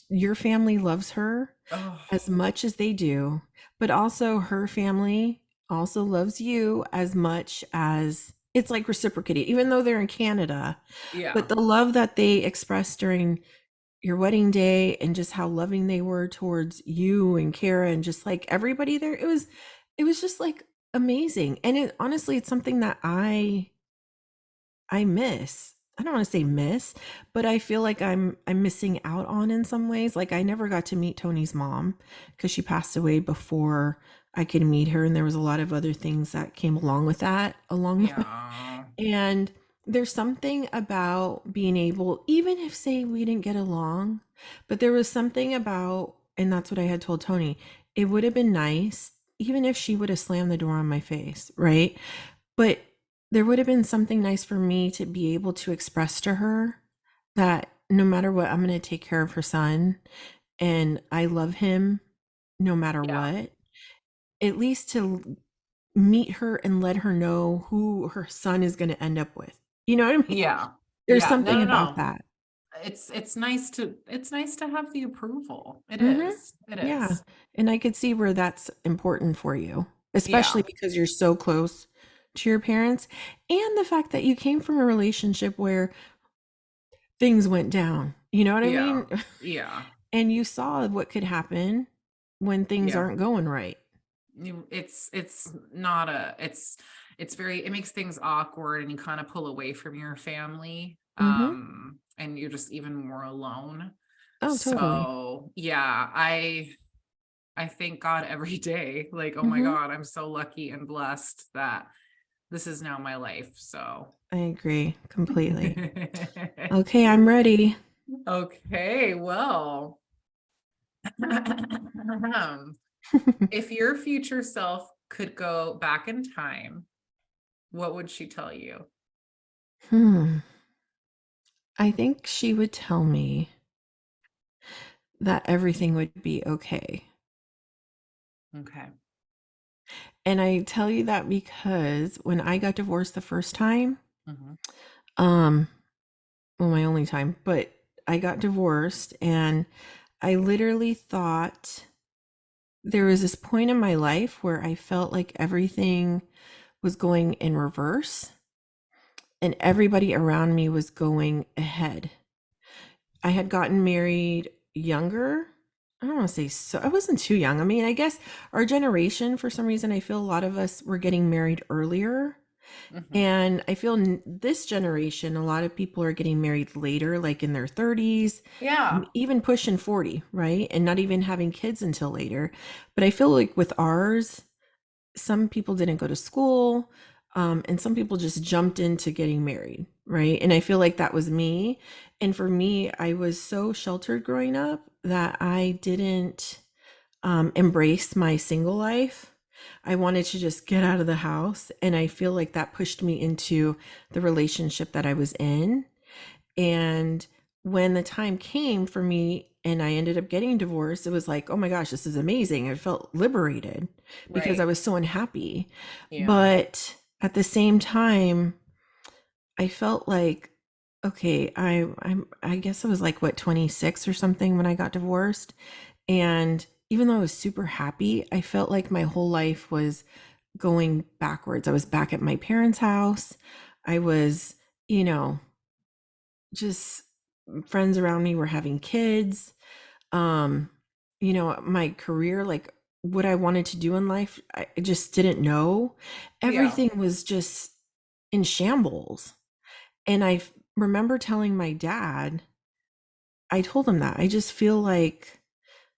your family loves her Oh, as much as they do, but also her family also loves you as much as it's like reciprocated, even though they're in Canada. yeah, But the love that they expressed during your wedding day and just how loving they were towards you and Kara and just like everybody there, it was just like amazing. And it honestly, it's something that I miss. I don't want to say miss, but I feel like I'm missing out on in some ways. Like I never got to meet Tony's mom because she passed away before I could meet her, and there was a lot of other things that came along with that along the way. yeah, And there's something about being able, even if say we didn't get along, but there was something about, and that's what I had told Tony. It would have been nice even if she would have slammed the door on my face, right? But there would have been something nice for me to be able to express to her that no matter what, I'm going to take care of her son and I love him no matter yeah, what. At least to meet her and let her know who her son is going to end up with. You know what I mean? yeah, There's yeah. No, something no, about no. that. It's nice to have the approval. It Mhm. is. It Yeah, is. and I could see where that's important for you, especially Yeah. because you're so close to your parents, and the fact that you came from a relationship where things went down. You know what I Yeah. mean? Yeah. And you saw what could happen when things Yeah. aren't going right. It's not a it's very it makes things awkward and you kind of pull away from your family. Mhm. And you're just even more alone. Oh, totally. So yeah, I thank God every day. Like, oh my Mhm. God, I'm so lucky and blessed that this is now my life. So I agree completely. Okay, I'm ready. okay, well. If your future self could go back in time, what would she tell you? Hmm. I think she would tell me that everything would be okay. Okay. And I tell you that because when I got divorced the first time, Mhm. um, well, my only time, but I got divorced and I literally thought there was this point in my life where I felt like everything was going in reverse and everybody around me was going ahead. I had gotten married younger. I don't want to say so. I wasn't too young. I mean, I guess our generation, for some reason, I feel a lot of us were getting married earlier. Mhm. And I feel this generation, a lot of people are getting married later, like in their 30s, Yeah. even pushing 40, right? And not even having kids until later. But I feel like with ours, some people didn't go to school, and some people just jumped into getting married, right? And I feel like that was me. And for me, I was so sheltered growing up that I didn't embrace my single life. I wanted to just get out of the house. And I feel like that pushed me into the relationship that I was in. And when the time came for me and I ended up getting divorced, it was like, oh my gosh, this is amazing. I felt liberated because I Right. was so unhappy. Yeah. But at the same time, I felt like, okay, I guess I was like what 26 or something when I got divorced. And even though I was super happy, I felt like my whole life was going backwards. I was back at my parents' house. I was, you know, just friends around me were having kids. Um, my career, like what I wanted to do in life, I just didn't know. Yeah. Everything was just in shambles. And remember telling my dad, I told him that I just feel like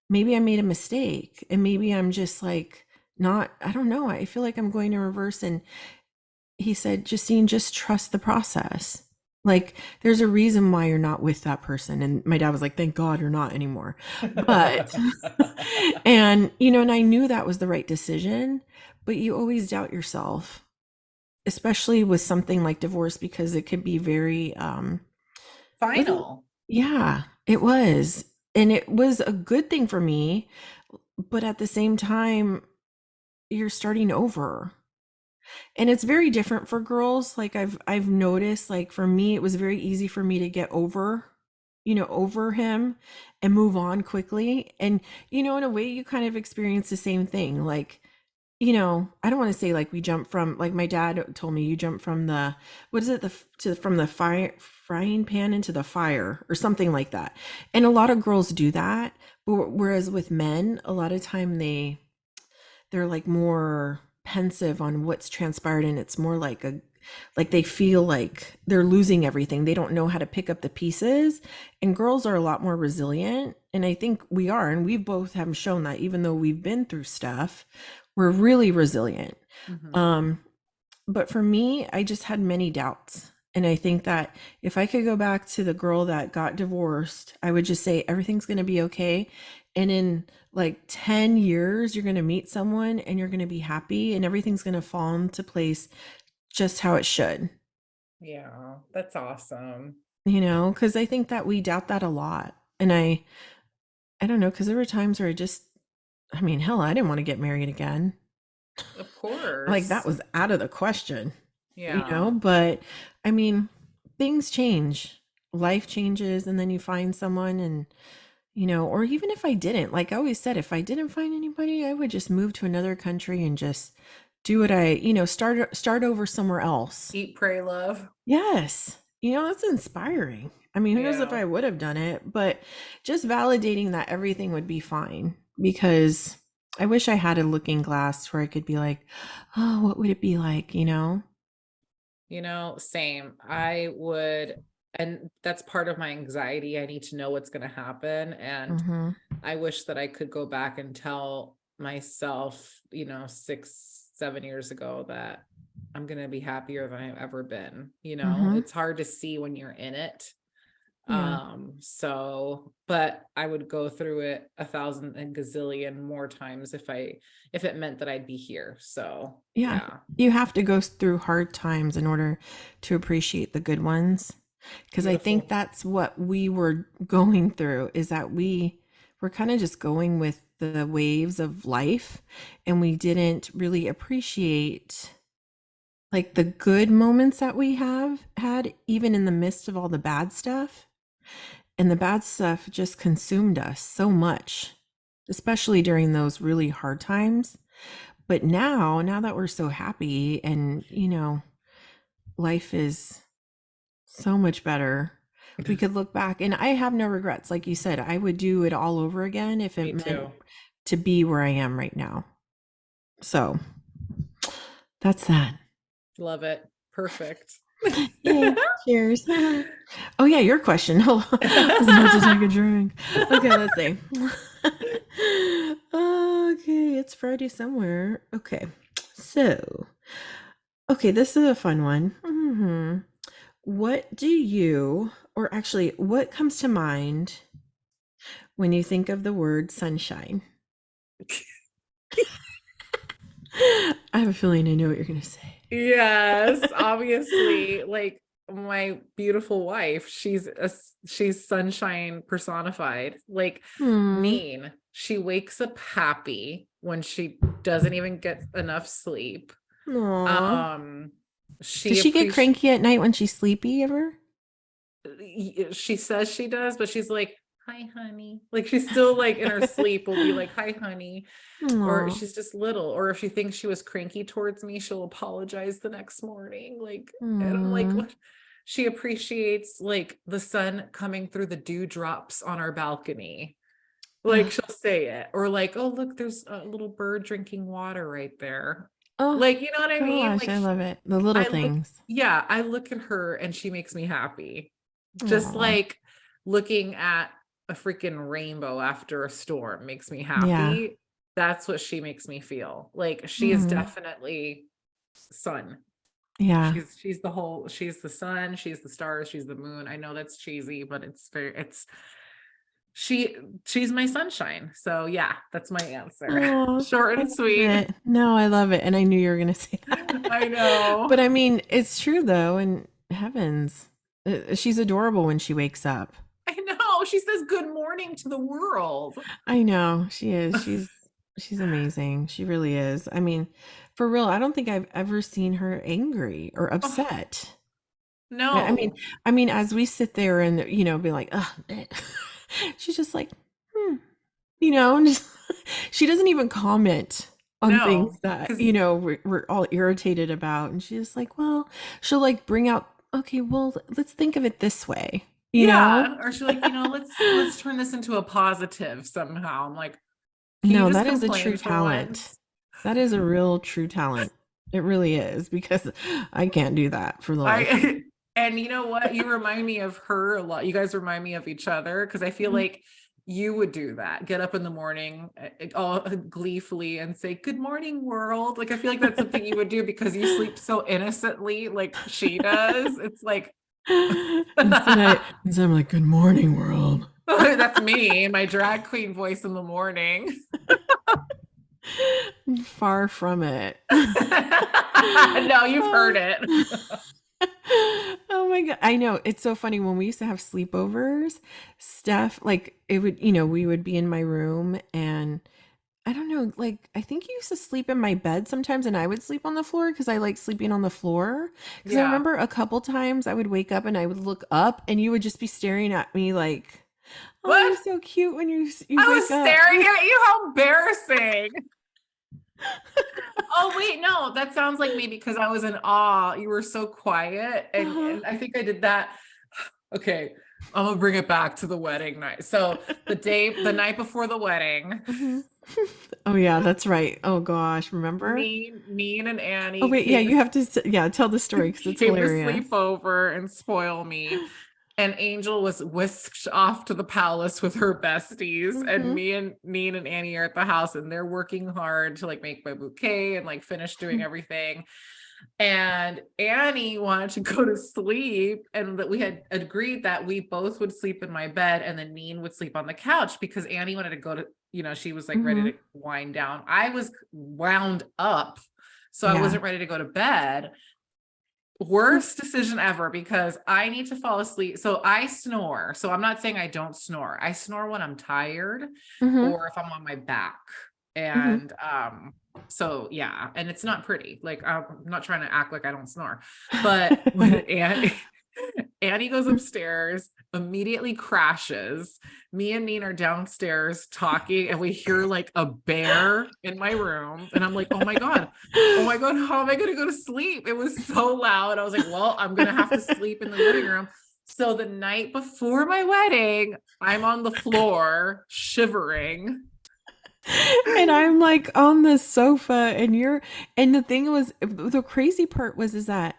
maybe I made a mistake and maybe I'm just like not, I don't know. I feel like I'm going to reverse. And he said, Justine, just trust the process. Like, there's a reason why you're not with that person. And my dad was like, thank God you're not anymore. But, and, and I knew that was the right decision, but you always doubt yourself, especially with something like divorce, because it could be very, wasn't, Final. yeah, it was. And it was a good thing for me, but at the same time, you're starting over. And it's very different for girls. Like I've noticed, like for me it was very easy for me to get over, over him and move on quickly. And in a way you kind of experience the same thing. Like, I don't want to say like we jump from, like my dad told me, you jump from the, what is it, from the fire frying pan into the fire or something like that. And a lot of girls do that, but whereas with men a lot of time they're like more pensive on what's transpired, and it's more like they feel like they're losing everything. They don't know how to pick up the pieces. And girls are a lot more resilient, and I think we are, and we both have shown that even though we've been through stuff, we're really resilient. Mhm. um but for me, I just had many doubts. And I think that if I could go back to the girl that got divorced, I would just say everything's going to be okay. And in like 10 years, you're going to meet someone and you're going to be happy and everything's going to fall into place just how it should, Yeah, that's awesome. because I think that we doubt that a lot. And I don't know, because there were times where I mean, hell, I didn't want to get married again. Of Like that course. was out of the question. Yeah. But I mean, things change, life changes, and then you find someone. And or even if I didn't, like I always said, if I didn't find anybody, I would just move to another country and just do what I, start over somewhere else. Eat, pray, love. Yes, that's inspiring. I mean, who knows if Yeah. I would have done it, but just validating that everything would be fine. Because I wish I had a looking glass where I could be like, oh, what would it be like? Same. I would, and that's part of my anxiety. I need to know what's going to happen. And Mm-hmm. I wish that I could go back and tell myself, 6, 7 years ago that I'm going to be happier than I've ever been. Mm-hmm. It's hard to see when you're in it. Yeah. So, but I would go through it 1,000 and gazillion more times if it meant that I'd be here. So, Yeah. yeah, You have to go through hard times in order to appreciate the good ones. Because I think beautiful. that's what we were going through, is that we were kind of just going with the waves of life, and we didn't really appreciate like the good moments that we have had, even in the midst of all the bad stuff. And the bad stuff just consumed us so much, especially during those really hard times. But now that we're so happy and, life is so much better, we could look back, and I have no regrets. Like you said, I would do it all over again if Me it meant too. to be where I am right now. So that's that. Love it. Perfect. Yay. Cheers. Oh yeah, your question. I was about to take a drink. Okay, let's see. Okay, it's Friday somewhere. Okay. So, okay, this is a fun one. What do you, or actually, what comes to mind when you think of the word sunshine? I have a feeling I know what you're going to say. Yes, obviously, like my beautiful wife, she's sunshine personified. Like Hmm. Nin, she wakes up happy when she doesn't even get enough sleep. Aw. Um, Does she she get appreciates cranky at night when she's sleepy ever? she says she does, but she's like, hi, honey. Like she's still like in her sleep will be like, hi, honey. Or Aw. she's just little. Or if she thinks she was cranky towards me, she'll apologize the next morning. Like, and I'm like, Hmm. what? She appreciates like the sun coming through the dewdrops on our balcony. Like Oh, she'll say it. Or like, oh, look, there's a little bird drinking water right there. oh Like, you know what I mean? gosh, Like I love it. The little I look, things. yeah, I look at her and she makes me happy. Just Aw. like looking at a freaking rainbow after a storm makes me Yeah. happy. That's what she makes me feel. Like she is Hmm. definitely sun. Yeah. She's the sun, she's the stars, she's the moon. I know that's cheesy, but it's she she's my sunshine. So yeah, that's my answer. Oh, Short I and love sweet. it. No, I love it. And I knew you were going to say that. I know. But I mean, it's true though. And heavens, she's adorable when she wakes up. I know. She says good morning to the world. I know she is. She's amazing. She really is. I mean, for real, I don't think I've ever seen her angry or Oh, upset. I mean, no. as we sit there and be like, ugh, she's just like, hmm, and just, she doesn't even comment on things No. that Cuz we're all irritated about, and she's just like, well, she'll like bring out, okay, well, let's think of it this way, you know. yeah, or she's like, let's turn this into a positive somehow. I'm like, can you No, just that is a complain true for talent. once? That is a real true talent. It really is, because I can't do that for the life of me. I and you know what? You remind me of her a lot. You guys remind me of each other because I feel Mhm. like you would do that. Get up in the morning all gleefully and say, "Good morning, world." Like I feel like that's something you would do because you sleep so innocently, like she does. It's like Instead I'm like, good morning, world. that's me, my drag queen voice in the morning. Far from it. No, you've heard Oh. it. Oh my god. I know. It's so funny when we used to have sleepovers, Steph, like it would, we would be in my room, and I don't know, like I think you used to sleep in my bed sometimes, and I would sleep on the floor because I like sleeping on the floor. Because I Yeah. remember a couple times I would wake up and I would look up and you would just be staring at me like, "Oh, you're What? so cute when you I wake was up." staring at you. How embarrassing. Oh wait, no, that sounds like me because I was in awe. You were so quiet, and Uh-huh. and I think I did that. Okay, I'm gonna bring it back to the wedding night. So the night before the wedding, Mhm. Oh yeah, that's right. Oh gosh, remember? Nin and Oh Annie wait, yeah, you have to yeah, tell the story because it's came to hilarious. sleep over and spoil me. And Angel was whisked off to the palace with her besties, and Mhm. me and Nin and Annie are at the house, and they're working hard to like make my bouquet and like finish doing everything. And Annie wanted to go to sleep, and that we had agreed that we both would sleep in my bed and then Neen would sleep on the couch because Annie wanted to go to, she was like ready to Mhm. wind down. I was wound up, so I Yeah. wasn't ready to go to bed. Worst decision ever because I need to fall asleep. So I snore. So I'm not saying I don't snore. I snore when I'm tired Mhm. or if I'm on my back. Mhm. And so yeah, and it's not pretty. Like I'm not trying to act like I don't snore. But when Annie goes upstairs, immediately crashes. Me and Neen are downstairs talking, and we hear like a bear in my room. And I'm like, oh my God, how am I going to go to sleep? It was so loud. I was like, well, I'm going to have to sleep in the living room. So the night before my wedding, I'm on the floor shivering. And I'm like on the sofa, and the thing was, the crazy part was is that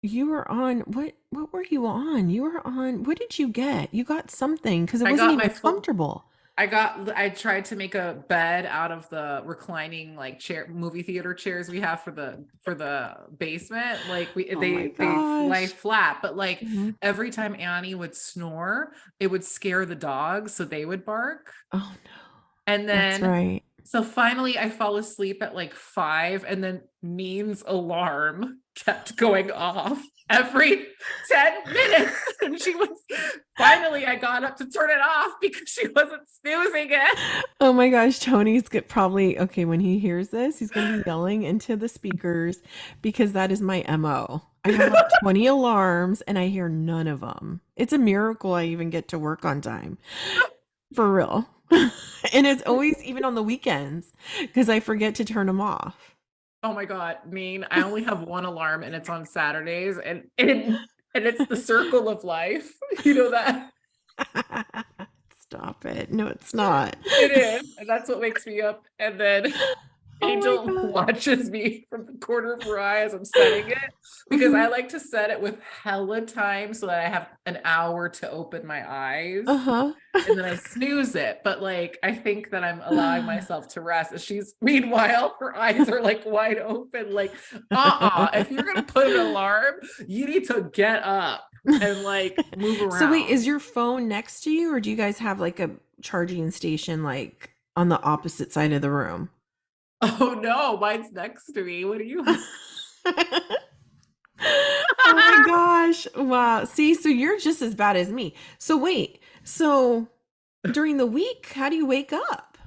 you were on, what were you on? You were on, what did you get? You got something because it I wasn't got my even full comfortable. I tried to make a bed out of the reclining like chair movie theater chairs we have for the basement. Like Oh my they lie gosh. flat, but like Mhm. every time Annie would snore, it would scare the dogs, so they would bark. Oh no. And That's then right. so finally I fall asleep at like 5, and then Neen's alarm kept going off every 10 minutes. And she was finally I got up to turn it off because she wasn't snoozing it. Oh my gosh, Tony's probably okay when he hears this, he's going to be yelling into the speakers because that is my MO. I have like 20 alarms and I hear none of them. It's a miracle I even get to work on time. For real. And it's always even on the weekends because I forget to turn them off. Oh my God, Neen, I only have one alarm and it's on Saturdays, and it's the circle of life. You know that. Stop it. No, it's not. It is. And that's what wakes me up. And then Oh my Angel God. watches me from the corner of her eye as I'm setting it because I Mhm. like to set it with hella time so that I have an hour to open my eyes Uh-huh. and then I snooze it. But like, I think that I'm allowing myself to rest. And she's, meanwhile, her eyes are like wide open. Like, if you're gonna put an alarm, you need to get up and like move So wait, around. is your phone next to you, or do you guys have like a charging station like on the opposite side of the room? Oh no, mine's next to me. What do you? Oh my gosh. Wow. See, so you're just as bad as me. So wait, so during the week, how do you wake up?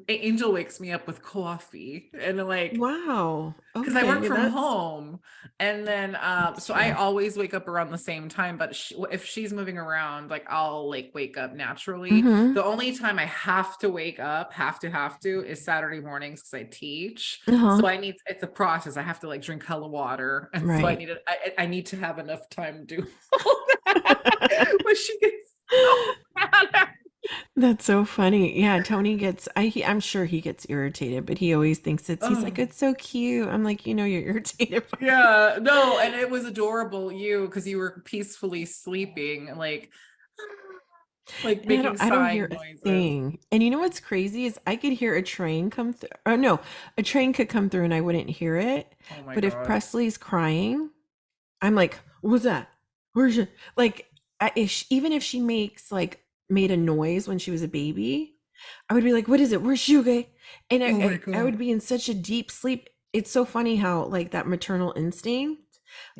Angel wakes me up with coffee and like Wow. because I work Okay, from that's home and then that's so I true. always wake up around the same time but if she's moving around like I'll like wake up naturally. Mm-hmm. The only time I have to wake up have to is Saturday mornings because I teach, Uh-huh. so I need, it's a process. I have to like drink hella water and so Right. I need to have enough time to do all that. But she gets so mad. That's so funny. Yeah, Tony gets I'm sure he gets irritated, but he always thinks he's like, Oh it's so cute. I'm like, you're irritated by it. yeah, no, and it was adorable you because you were peacefully sleeping, like And making I don't hear sighing a noises. thing. And you know what's crazy is I could hear a train come through. Oh no, a train could come through and I wouldn't hear it. Oh my But if God. Presley's crying, I'm like, what was that? Where's your like even if she made a noise when she was a baby, I would be like, what is it? Where's Shuge? And Oh my I God. would be in such a deep sleep. It's so funny how like that maternal instinct,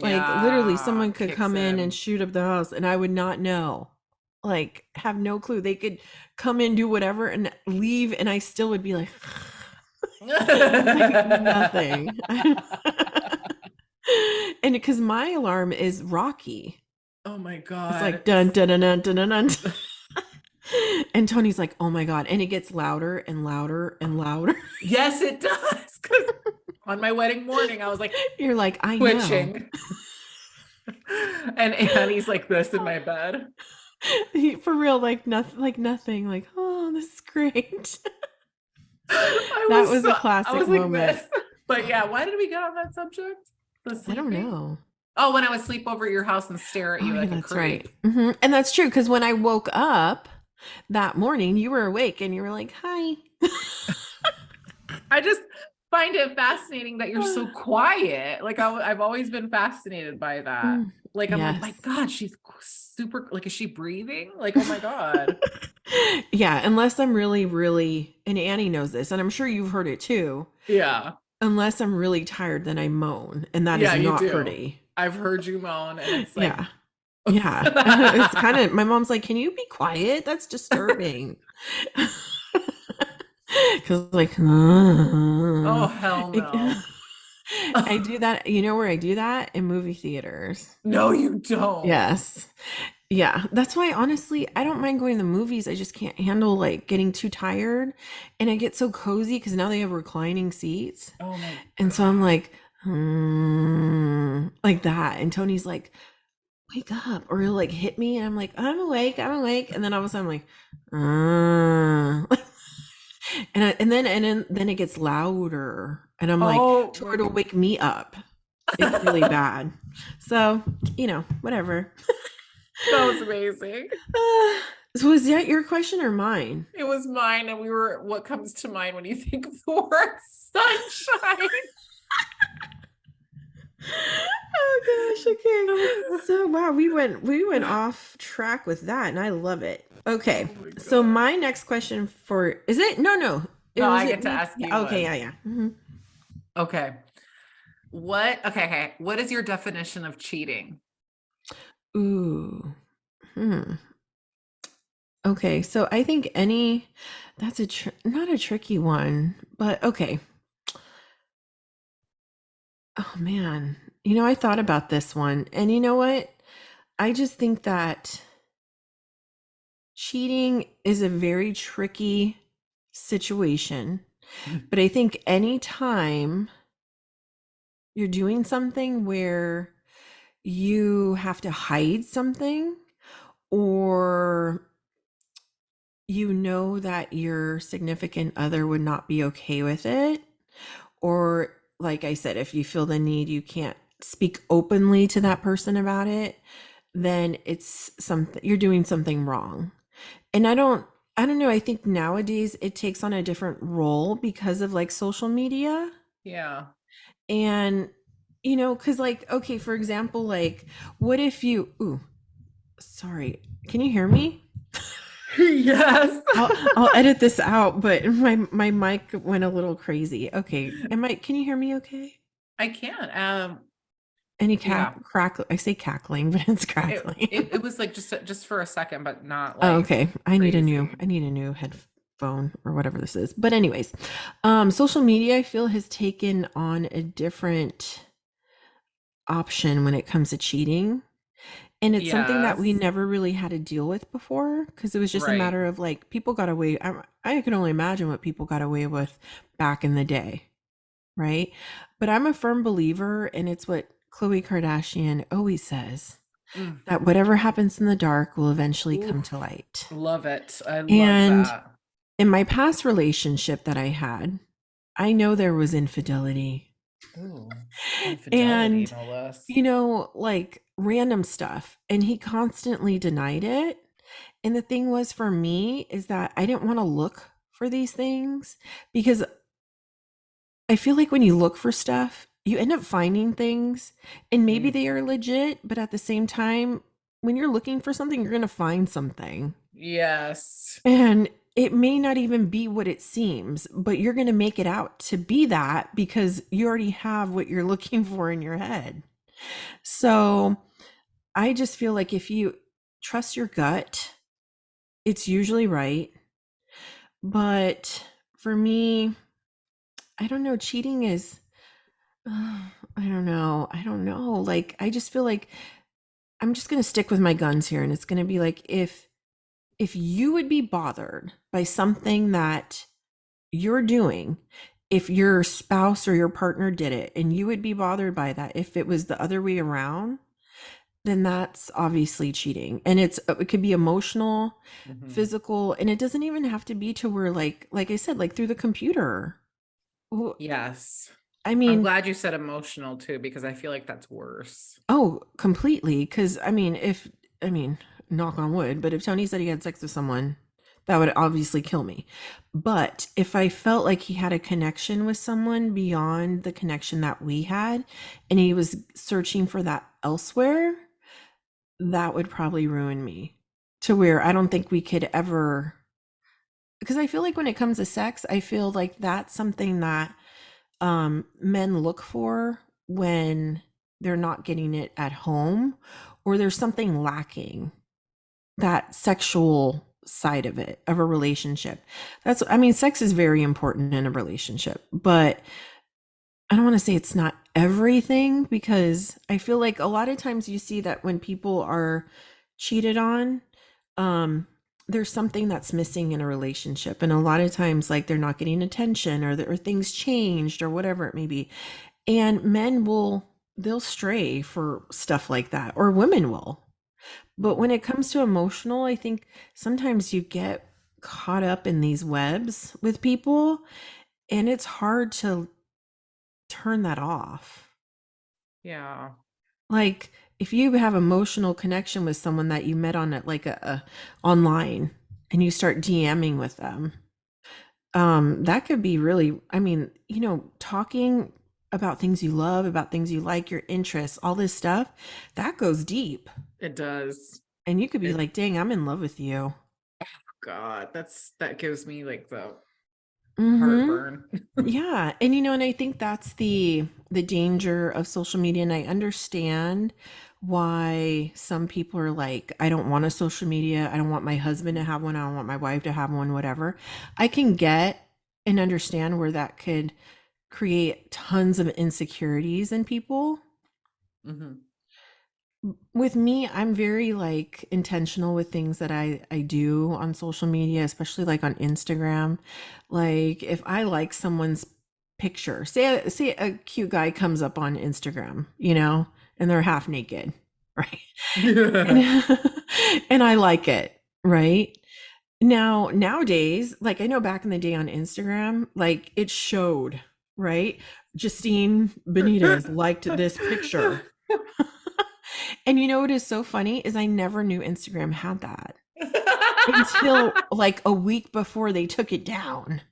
like literally Yeah, someone could kicks come in and in. shoot up the house and I would not know. Like have no clue. They could come in, do whatever and leave and I still would be like like nothing. And because my alarm is Rocky. Oh my It's like God. dun dun dun dun dun dun. Dun. And Tony's like, "Oh my god!" And it gets louder and louder and louder. Yes, it does. Because on my wedding morning, I was like You're like, "I know." twitching. And Annie's like this in my bed. For real, like nothing. Like, oh, this is great. That was a I classic was like moment. this. But yeah, why did we get on that subject? The I don't sleeping? know. Oh, when I would sleep over at your house and stare at Oh you yeah, like a that's right. creep. And that's true because when I woke up that morning, you were awake and you were like, "Hi." I just find it fascinating that you're so quiet. Like I've always been fascinated by that. Mm, Like I'm like, my yes. God, she's super. Like, is she breathing? Like, oh my God. Yeah, unless I'm really, really, and Annie knows this, and I'm sure you've heard it too. Yeah, Unless I'm really tired, then I moan, and that is yeah, you not do. pretty. I've heard you moan, and it's like, Yeah. Yeah. It's kind of, my mom's like, can you be quiet? That's disturbing. Because, like, oh hell no. I do that. You know where I do that? In movie theaters. No, you don't. Yes. Yeah, that's why honestly, I don't mind going to the movies. I just can't handle like getting too tired. And I get so cozy because now they have reclining seats. Oh my And so I'm God. like, like that. And Tony's like, wake up. Or he'll like hit me and I'm like, I'm awake, I'm awake. And then all of a sudden I'm like, and then it gets louder. And I'm like, Oh to my where to wake me up. It's really God. bad. So, whatever. That was amazing. So was that your question or mine? It was mine, and we were, what comes to mind when you think of the word sunshine? Oh gosh, okay. So wow, we went off track with that and I love it. Okay. Oh my So God. my next question for is it no. It No, was I it get to me? ask Yeah, you okay, one. yeah. Mhm. Okay. Okay. What is your definition of cheating? Ooh. Hmm. Okay, so I think any that's not a tricky one, but okay. Oh man. I thought about this one and you know what? I just think that cheating is a very tricky situation, but I think anytime you're doing something where you have to hide something or you know that your significant other would not be okay with it, or like I said, if you feel the need, you can't speak openly to that person about it, then it's something you're doing something wrong. And I don't know, I think nowadays it takes on a different role because of like social media. Yeah. And cuz like okay, for example, like what if you ooh, sorry. Can you hear me? Yes. I'll edit this out, but my mic went a little crazy. Okay. Can you hear me okay? I can. Any Yeah. crackle, I say cackling, but it's It, crackling. it was like just for a second, but not Oh, like okay. crazy. I need a new headphone or whatever this is. But anyways, social media I feel has taken on a different option when it comes to cheating. And it's something that we Yes. never really had to deal with before because it was just a Right. matter of like people got away. I can only imagine what people got away with back in the day, right? But I'm a firm believer, and it's what Khloe Kardashian always says, Mm. that whatever happens in the dark will eventually come to Oof. light. Love it. I love And that. in my past relationship that I had, I know there was infidelity Ooh. Infidelity, and, no less. like random stuff. And he constantly denied it. And the thing was for me is that I didn't want to look for these things because I feel like when you look for stuff, you end up finding things and maybe Mm. they are legit, but at the same time, when you're looking for something, you're going to find something. Yes. And it may not even be what it seems, but you're going to make it out to be that because you already have what you're looking for in your head. So I just feel like if you trust your gut, it's usually right. But for me, I don't know, cheating is, I don't know. I don't know. Like, I just feel like I'm just going to stick with my guns here. And it's going to be like, if you would be bothered by something that you're doing, if your spouse or your partner did it and you would be bothered by that, if it was the other way around, then that's obviously cheating. And it could be emotional, Hmm. physical, and it doesn't even have to be to where like I said, like through the computer. Wh- Yes. I I'm mean, glad you said emotional too, because I feel like that's worse. oh, completely. Because I mean, knock on wood, but if Tony said he had sex with someone, that would obviously kill me. But if I felt like he had a connection with someone beyond the connection that we had, and he was searching for that elsewhere, that would probably ruin me to where I don't think we could ever. Because I feel like when it comes to sex, I feel like that's something that men look for when they're not getting it at home or there's something lacking, that sexual side of it, of a relationship. I mean, sex is very important in a relationship, but I don't want to say it's not everything because I feel like a lot of times you see that when people are cheated on, um, there's something that's missing in a relationship. And a lot of times, like they're not getting attention or things changed or whatever it may be. And they'll stray for stuff like that, or women will. But Mm. when it comes to emotional, I think sometimes you get caught up in these webs with people, and it's hard to turn that off. Yeah. Like if you have emotional connection with someone that you met on like a online and you start DMing with them, that could be really, I mean, talking about things you love, about things you like, your interests, all this stuff, that goes deep. It does. And you could be It, like, dang, I'm in love with you. God, that gives me like the Mm-hmm. heartburn. Yeah. And I think that's the danger of social media. And I understand why some people are like, I don't want a social media. I don't want my husband to Mhm. have one. I don't want my wife to have one, whatever. I can get and understand where that could create tons of insecurities in people. Mhm. With me, I'm very like intentional with things that I do on social media, especially like on Instagram. Like if I like someone's picture, say a cute guy comes up on Instagram, and they're half naked, right? And and I like it, right? Now, nowadays, like I know back in the day on Instagram, like it showed right? Justine Benitez liked this picture. And you know what is so funny is I never knew Instagram had that until like a week before they took it down.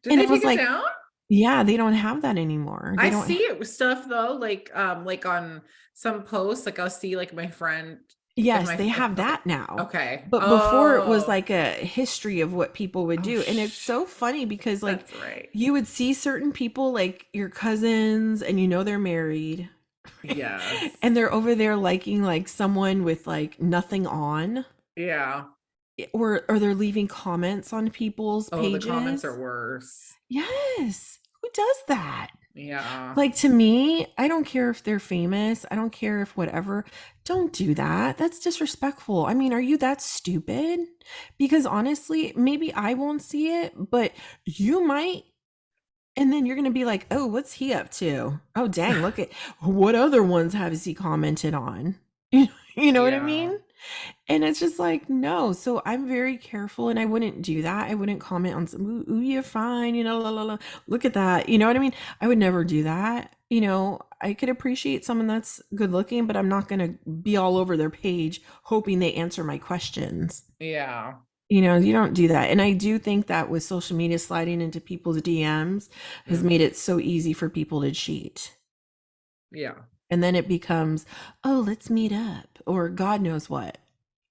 Did And they I take was it like, down? yeah, they don't have that anymore. They I don't. see it with stuff though, like on some posts, like I'll see like my friend, if Yes, my they if, have okay, that now. okay, But before it was oh, like a history of what people would oh, do. And it's so funny because like that's right. you would see certain people like your cousins and you know they're married and Yes, they're over there liking like someone with like nothing on yeah. or they're leaving comments on people's Oh, the comments are pages. worse. Yes. Who does that? Yeah, Like to me, I don't care if they're famous. I don't care if whatever. Don't do that. That's disrespectful. I mean, are you that stupid? Because honestly, maybe I won't see it, but you might. And then you're going to be like, oh, what's he up to? Oh, dang, look at what other ones has he commented on? You know what I yeah, mean? And it's just like, no. So I'm very careful and I wouldn't do that. I wouldn't comment on some, ooh, you're fine, la, la, la. Look at that. You know what I mean? I would never do that. I could appreciate someone that's good looking, but I'm not going to be all over their page hoping they answer my questions. yeah, You don't do that. And I do think that with social media sliding into people's DMs has made hmm, it so easy for people to cheat. yeah. And then it becomes, oh, let's meet up or God knows what,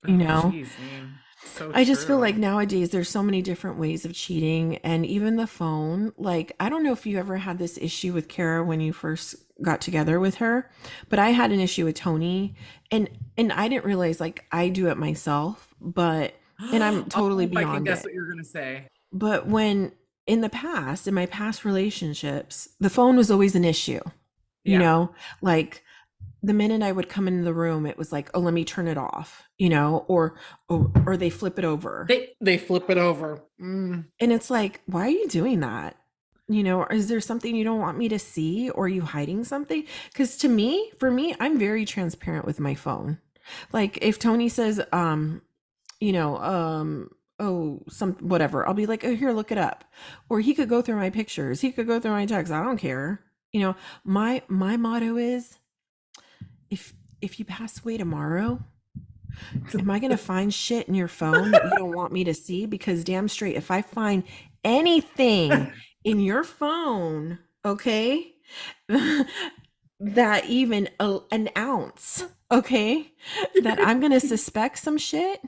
you Oh, know? geez, man, so I just feel like true. nowadays there's so many different ways of cheating and even the phone. Like, I don't know if you ever had this issue with Kara when you first got together with her, but I had an issue with Tony and I didn't realize like I do it myself, but and I'm totally Oh, I can beyond guess it. what you're gonna say. But when in the past, in my past relationships, the phone was always an issue, you Yeah, know, like the minute I would come into the room, it was like, oh, let me turn it off, or they flip it over. they flip it over. Mm. And it's like, why are you doing that? Is there something you don't want me to see or are you hiding something? Because for me, I'm very transparent with my phone. Like if Tony says, you know, oh, some whatever, I'll be like, oh, here, look it up. Or he could go through my pictures. He could go through my texts. I don't care. My motto is if you pass away tomorrow, am I going to find shit in your phone that you don't want me to see? Because damn straight, if I find anything in your phone, okay, that even an ounce, okay, that I'm going to suspect some shit,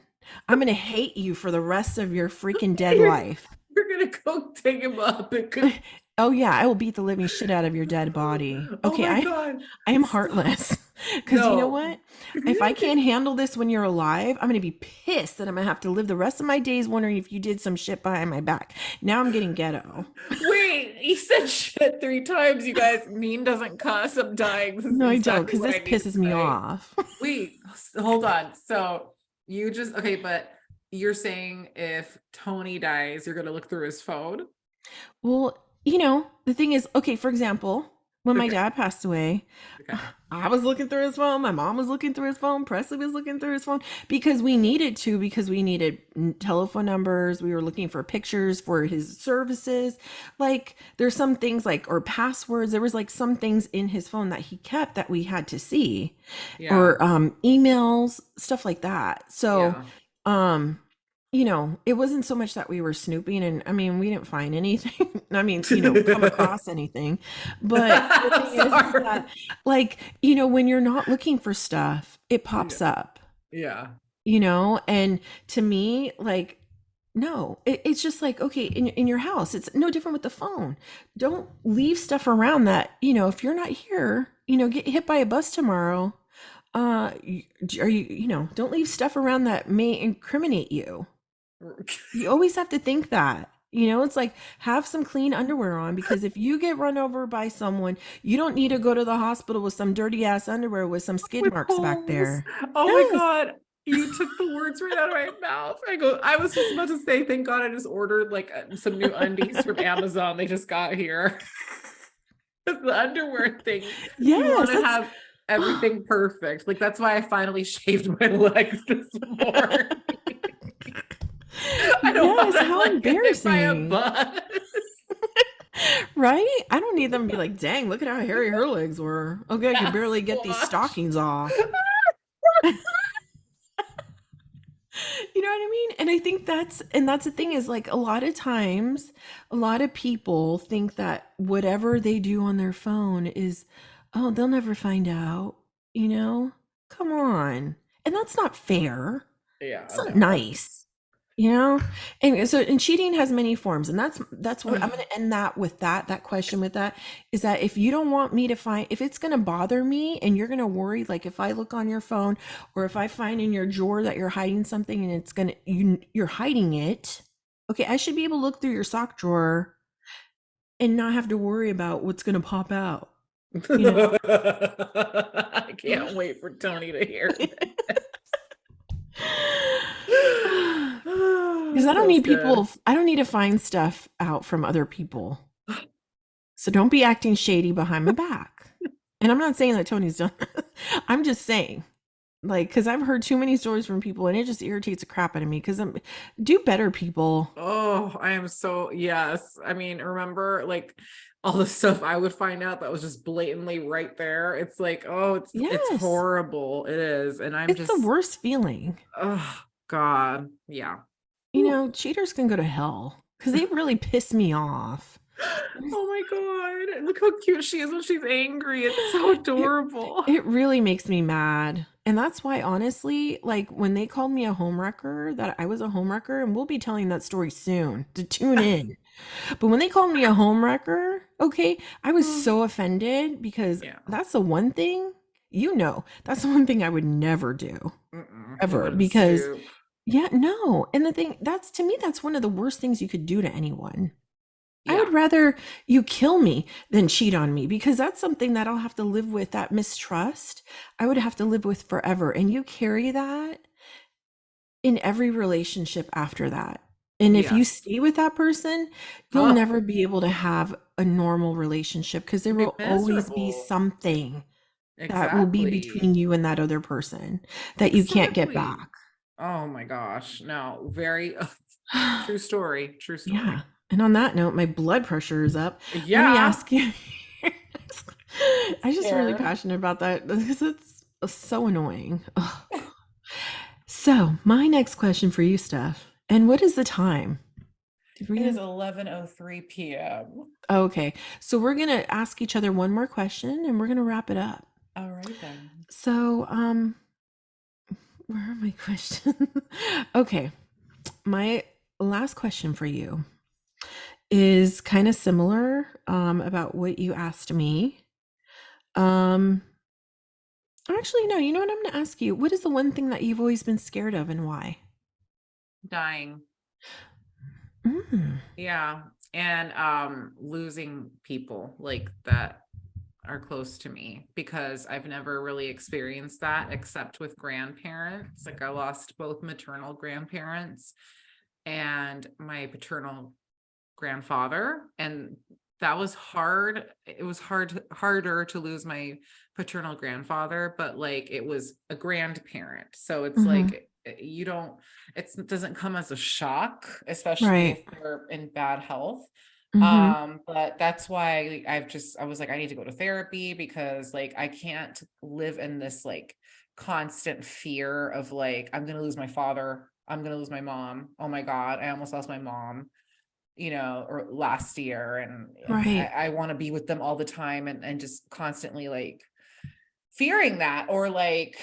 I'm going to hate you for the rest of your freaking dead you're, life. you're gonna go take him up. It could. Oh yeah, I will beat the living shit out of your dead body. Oh Okay, my I God. I am Stop. heartless. Cuz you know No. what? If I can't handle this when you're alive, I'm going to be pissed that I'm going to have to live the rest of my days wondering if you did some shit behind my back. Now I'm getting ghetto. Wait, he said shit 3 times, you guys. Mean doesn't cuss. I'm dying. This is No, I don't exactly cuz what this I need to pisses me say. off. Wait, hold on. So you just okay, but you're saying if Tony dies, you're gonna look through his phone? Well, the thing is, okay, for example, when my Okay. dad passed away, Okay. I was looking through his phone, my mom was looking through his phone, Presley was looking through his phone because we needed to, because we needed telephone numbers, we were looking for pictures for his services. Like there's some things like or passwords, there was like some things in his phone that he kept that we had to see Yeah. or emails, stuff like that. So, Yeah. um it wasn't so much that we were snooping and I mean, we didn't find anything. I mean, come across anything. But the thing is Sorry. that like, when you're not looking for stuff, it Yeah. pops up, Yeah. and to me, like, no, it's just like, okay, in your house, it's no different with the phone. Don't leave stuff around that, if you're not here, get hit by a bus tomorrow. Are don't leave stuff around that may incriminate you. You always have to think that. It's like have some clean underwear on because if you get run over by someone, you don't need to go to the hospital with some dirty ass underwear with some skid With marks back holes. there. Oh my Yes. God. You took the words right out of my mouth. I was just about to say, thank God I just ordered like some new undies from Amazon. They just got here. It's the underwear thing. You want Yes, to that's have everything perfect. Like that's why I finally shaved my legs this morning. I don't want yes, to how like get hit by a embarrassing. bus. Right? I don't need them to be like, dang, look at how hairy her legs were. Okay, I could Cat barely get these squash. stockings off. You know what I mean? And I think that's the thing is like a lot of times, a lot of people think that whatever they do on their phone is, oh, they'll never find out, you know? Come on. And that's not fair. Yeah, It's not no. nice, you know? And cheating has many forms, and that's what I'm gonna end that with that question with that is that if you don't want me to find if it's gonna bother me and you're gonna worry, like if I look on your phone or if I find in your drawer that you're hiding something and you're hiding it, okay, I should be able to look through your sock drawer and not have to worry about what's gonna pop out, you know? I can't wait for Tony to hear that. Because That's good. I don't need to find stuff out from other people. So don't be acting shady behind my back. And I'm not saying that Tony's done. I'm just saying, like, because I've heard too many stories from people, and it just irritates the crap out of me. Because I'm do better, people. Oh, I am so, yes. I mean, remember like all the stuff I would find out that was just blatantly right there. It's like, oh, it's Yes, horrible. It is. And I'm it's the just, worst feeling. oh God. Yeah. You Whew. know, cheaters can go to hell because they really piss me off. Oh my God. Look how cute she is when she's angry. It's so It adorable. it really makes me mad. And that's why honestly, like when they called me a homewrecker, that I was a homewrecker, and we'll be telling that story soon to tune in. But when they called me a homewrecker, okay, I was so offended because Yeah. that's the one thing, that's the one thing I would never do Mm-mm. You ever wouldn't because stoop. yeah, no. And the thing that's to me, that's one of the worst things you could do to anyone. I Yeah. would rather you kill me than cheat on me because that's something that I'll have to live with. That mistrust, I would have to live with forever. And you carry that in every relationship after that. And if you Yes. stay with that person, you'll Oh, never be able to have a normal relationship because there it'd be will always be miserable. something that will be Exactly. between you and that other person that you can't get Exactly. back. Oh my gosh. No, very true story. True Yeah. story. And on that note, my blood pressure is up. Let me Yeah. ask you. I'm I'm just really scared. passionate about that because it's so annoying. Oh, God. So, my next question for you, Steph. And what is the time? Did It is we? 11:03 p.m. Okay. So, we're going to ask each other one more question and we're going to wrap it up. All right then. So, where are my questions? Okay. My last question for you is kind of similar about what you asked me. Um, Actually, no, you know what? I'm going to ask you. What is the one thing that you've always been scared of and why? Dying. Mm, Yeah. And losing people like that are close to me because I've never really experienced that except with grandparents. Like I lost both maternal grandparents and my paternal grandfather, and that was hard. It was harder to lose my paternal grandfather, but like it was a grandparent, so it's hmm. like you don't, it doesn't come as a shock, especially if Right. they're in bad health. Hmm. But that's why I was like, I need to go to therapy because like I can't live in this like constant fear of like I'm gonna lose my father, I'm gonna lose my mom, oh my god, I almost lost my mom, or last year, and Right. I want to be with them all the time, and just constantly like fearing that, or like,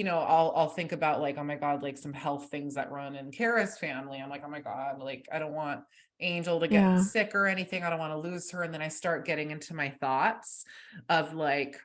I'll think about like, oh my God, like some health things that run in Kara's family. I'm like, oh my God, like I don't want Angel to get Yeah. sick or anything. I don't want to lose her. And then I start getting into my thoughts of like,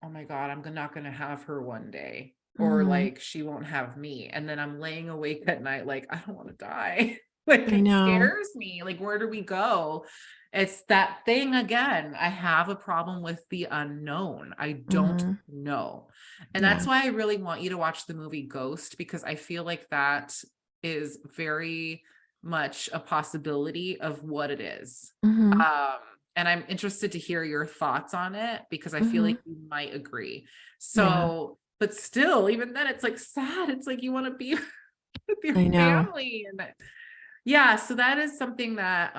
oh my God, not going to have her one day. Or Hmm. like she won't have me. And then I'm laying awake at night, like, I don't want to die. Like I it know. scares me. Like, where do we go? It's that thing again. I have a problem with the unknown. I don't Hmm. know. And that's Yeah. why I really want you to watch the movie Ghost, because I feel like that is very much a possibility of what it is. Hmm. Um, and I'm interested to hear your thoughts on it because I feel Hmm. like you might agree. Yeah. So, but still, even then, it's like sad. It's like you want to be with your I know. family, and yeah. So that is something that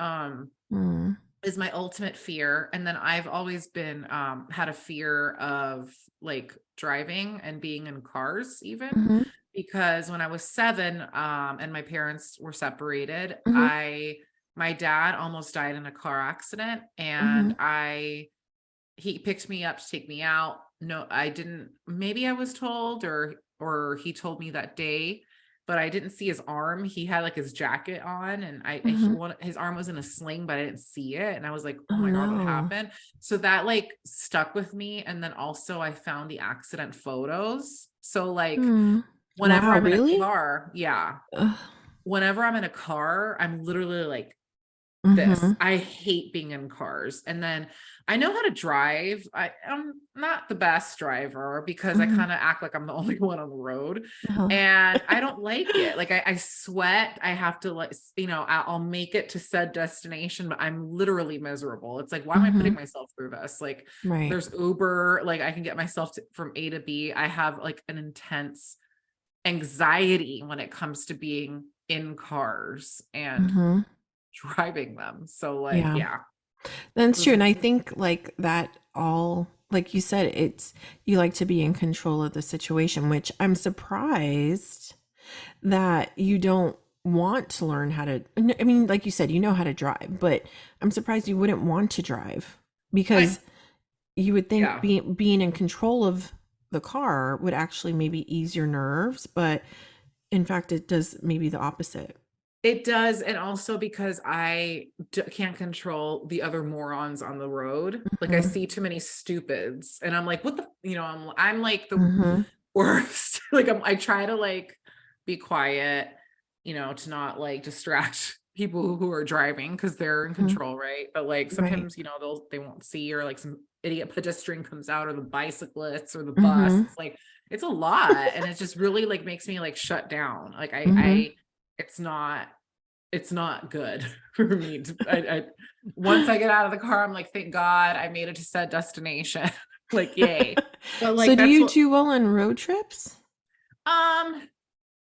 Mm. is my ultimate fear. And then I've always been had a fear of like driving and being in cars even, Mhm. because when I was 7 and my parents were separated, Mhm. my dad almost died in a car accident, and Mhm. he picked me up to take me out. No, I didn't, maybe I was told, or he told me that day, but I didn't see his arm. He had like his jacket on, and Mhm. his arm was in a sling, but I didn't see it. And I was like, oh Oh, my God, what no. happened? So that like stuck with me. And then also I found the accident photos. So like Mm. whenever Wow, I'm in a really? car, yeah, Ugh. whenever I'm in a car, I'm literally like this. Mhm. I hate being in cars. And then I know how to drive. I'm not the best driver because I Mhm. kind of act like I'm the only one on the road. Uh-huh. And I don't like it. Like I sweat. I have to like, I'll make it to said destination, but I'm literally miserable. It's like, why am I putting Mhm. myself through this? Like Right. there's Uber, like I can get myself from A to B. I have like an intense anxiety when it comes to being in cars and Mhm. driving them. So like, Yeah. yeah, That's those true, are and I think, like, that all like you said, it's you like to be in control of the situation, which I'm surprised that you don't want to learn how to I mean, like you said, you know how to drive, but I'm surprised you wouldn't want to drive I because you would think yeah, being in control of the car would actually maybe ease your nerves, but in fact, it does maybe the opposite. it does. And also because can't control the other morons on the road. Like I Mhm. see too many stupids and I'm like, what the, I'm like the Mhm. worst. Like I try to like be quiet, to not like distract people who are driving because they're in Mhm. control, right? But like Right. sometimes, they won't see, or like some idiot pedestrian comes out, or the bicyclists or the bus. Mhm. It's like it's a lot. And it just really like makes me like shut down. Like Mhm. it's not it's not good for me to once I get out of the car, I'm like, thank God I made it to said destination. Like, yay. But So like do that's you what do well on road trips? um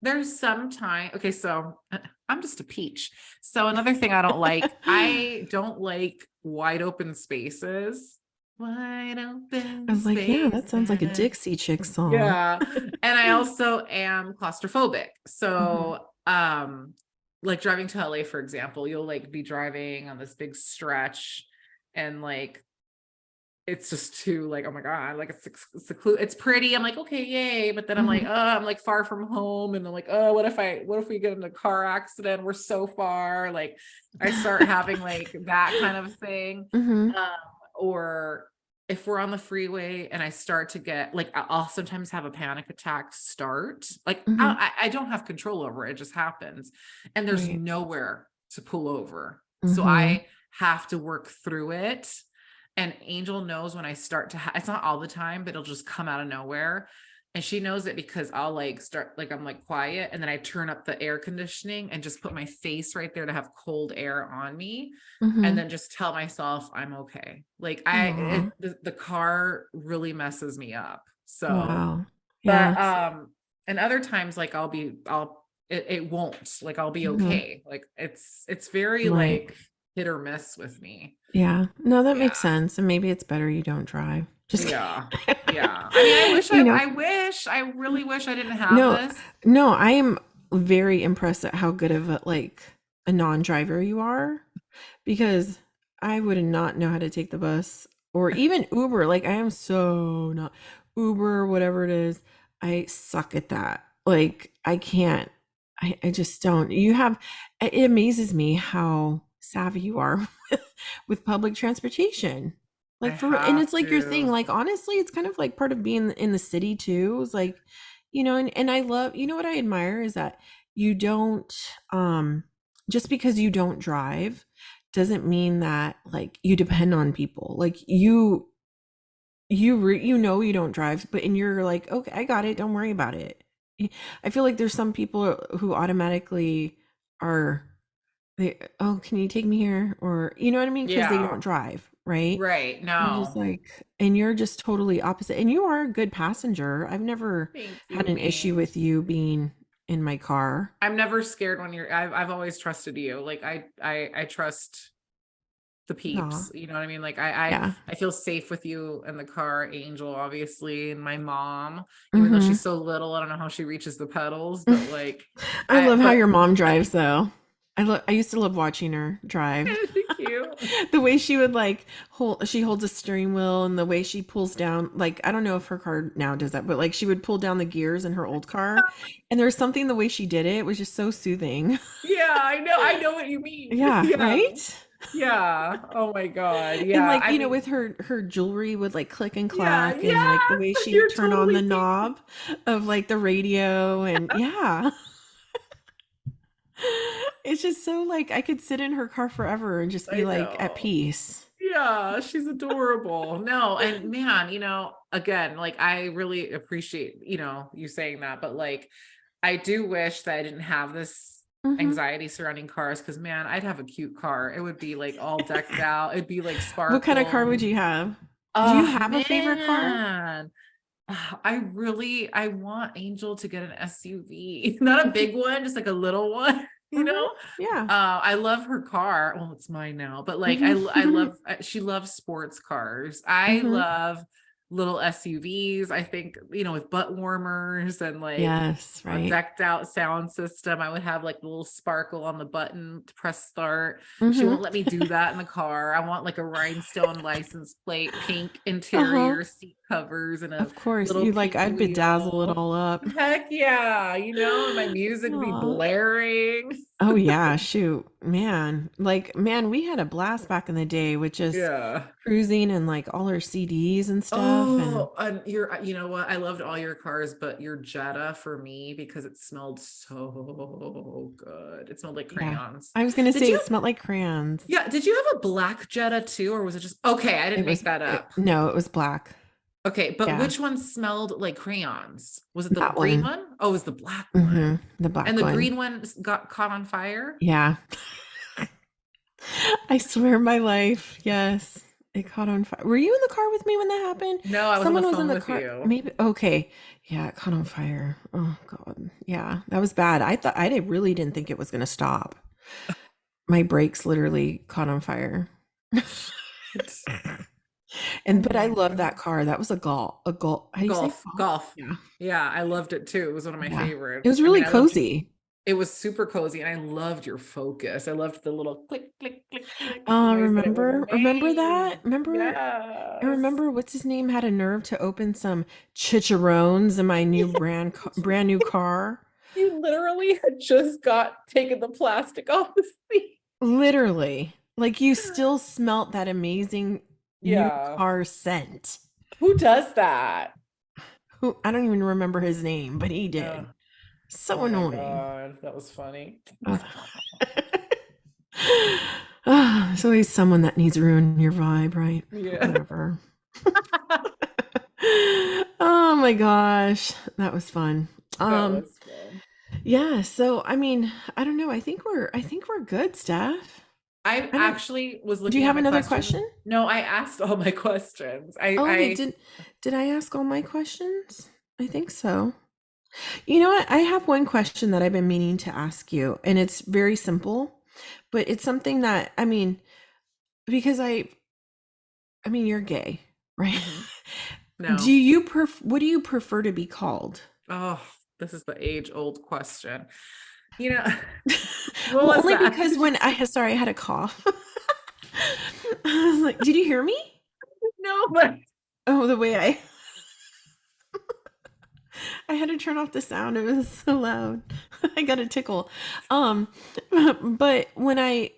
there's some time. Okay, so I'm just a peach. So another thing I don't like wide open spaces. Wide I open was like, yeah, that spaces. sounds like a Dixie Chick song. Yeah. And I also am claustrophobic. Mhm. So, like driving to LA, for example, you'll like be driving on this big stretch, and like it's just too like, oh my God, like it's pretty. I'm like, okay, yay. But then I'm like, Mhm. oh, I'm like far from home. And I'm like, oh, what if we get in a car accident? We're so far. Like I start having like that kind of thing. Mhm. Um, or if we're on the freeway and I start to get like, I'll sometimes have a panic attack start. Like Mhm. I don't have control over it. It just happens. And there's Right. nowhere to pull over. So Mhm. I have to work through it. And Angel knows when I start to it's not all the time, but it'll just come out of nowhere. And she knows it because I'll like start like I'm like quiet, and then I turn up the air conditioning and just put my face right there to have cold air on me, and Mhm. then just tell myself I'm okay. Like Aw. the car really messes me up. So, Wow. but Yeah. and other times like it won't, like I'll be Mhm. okay. Like it's very Right. like hit or miss with me. Yeah. No, that Yeah. makes sense, and maybe it's better you don't drive. Just Yeah. kidding. Yeah. I mean, You know? I really wish I didn't have No, this. no, I am very impressed at how good of a non-driver you are because I would not know how to take the bus or even Uber. Like I am so not Uber, whatever it is. I suck at that. Like I can't. I just don't. It amazes me how savvy you are with public transportation. I Like and have it's like your thing. to. Like honestly, it's kind of like part of being in the city too. It's like, and I love, what I admire is that you don't just because you don't drive doesn't mean that like you depend on people. Like you don't drive, but and you're like, okay, I got it, don't worry about it. I feel like there's some people who automatically are oh, can you take me here? Or you know what I mean? Because they don't Yeah. drive, right? Right. And you're just No. like, and you're just totally opposite. And you are a good passenger. I've never Thank had you, an issue me. with you being in my car. I'm never scared when I've always trusted you. Like I trust the Aw, peeps. You know what I mean? Like I yeah. I feel safe with you in the car, Angel, obviously, and my mom, even though Mhm. she's so little, I don't know how she reaches the pedals, but like I love how but your mom drives though. I used to love watching her drive. is she cute? The way she would like she holds a steering wheel and the way she pulls down, like I don't know if her car now does that, but like she would pull down the gears in her old car and there was something the way she did it was just so soothing. Yeah, I know what you mean. Yeah, Yeah. right? Yeah. Oh my God. And Yeah. like, I with mean, her jewelry would like click and yeah, clack and like the way yeah. she would You're turn on totally the right. knob of like the radio and yeah. It's just so like I could sit in her car forever and just be I like at know. peace. Yeah, she's adorable. No, and man, again, like I really appreciate, you saying that, but like I do wish that I didn't have this Mhm. anxiety surrounding cars because man, I'd have a cute car. It would be like all decked out. It'd be like What kind of car would sparkles. you have? Do you Oh have a favorite car? man. I want Angel to get an SUV. Not a big one, just like a little one, you Mhm. know? Yeah. I love her car. Well, it's mine now, but like I Mhm. love she loves sports cars. I Mhm. love little SUVs. I think, with butt warmers and like Yes, a right. decked out sound system. I would have like the little sparkle on the button to press start. She Mhm. won't let me do that in the car. I want like a rhinestone license plate, pink Uh-huh. interior seat covers, and a Of course. little You like pink I'd bedazzle it wheel. all up. Heck yeah, and my music be Aw. blaring. Oh yeah, shoot. Man. Like, man, we had a blast back in the day with just Yeah. cruising and like all our CDs and stuff and Oh, and you know what? I loved all your cars, but your Jetta for me because it smelled so good. It smelled like yeah. crayons. I was gonna Did say you it smelled like crayons. Yeah, did you have a black Jetta too, or was it just okay? I didn't make that up. No, it was black. Okay, but Yeah. which one smelled like crayons? Was it the That green one. one? Oh, it was the black Mhm. one. The And black the one. green one got caught on fire? Yeah. I swear my life. Yes. It caught on fire. Were you in the car with me when that happened? No, I was on the Someone was in phone the with car. you. Maybe. Okay. Yeah, it caught on fire. Oh God. Yeah, that was bad. Really didn't think it was going to stop. My brakes literally caught on fire. Shit. And Oh but I my love that God. car. That was a Gol. A Gol. How do you say Golf, golf? golf. Yeah. Yeah, I loved it too. It was one of my Yeah. It favorites. was I mean, really I loved you. cozy. It was super cozy, and I loved your Focus. I loved the little click, click, click, click noise that it would Remember that? make. Remember I Yes. remember what's his name had a nerve to open some chicharrones in my new brand new car. You literally had just got taken the plastic off the seat. Literally. Like you still smelt that amazing new Yeah. car scent. Who does that? Who I don't even remember his name, but he Yeah. did. So Oh my annoying. God. That was funny. Oh. There's always someone that needs to ruin your vibe, right? Yeah. Whatever. Oh my gosh, that was fun. That Um, was fun. yeah, so I mean, I don't know. I think we're good, Steph. I I don't actually was Do you looking at have my another questions. question? No, I asked all my questions. Oh, okay. Did I ask all my questions? I think so. You know what? I have one question that I've been meaning to ask you, and it's very simple, but it's something that I mean, because I mean, you're gay, right? Mhm. Do No. you what do you prefer to be called? Oh, this is the age-old question. You know, what Well, was only that? because Did you when say sorry, I had a cough. I was like, did you hear me? no? But Oh, the way I had to turn off the sound. It was so loud. I got a tickle. Um, but when I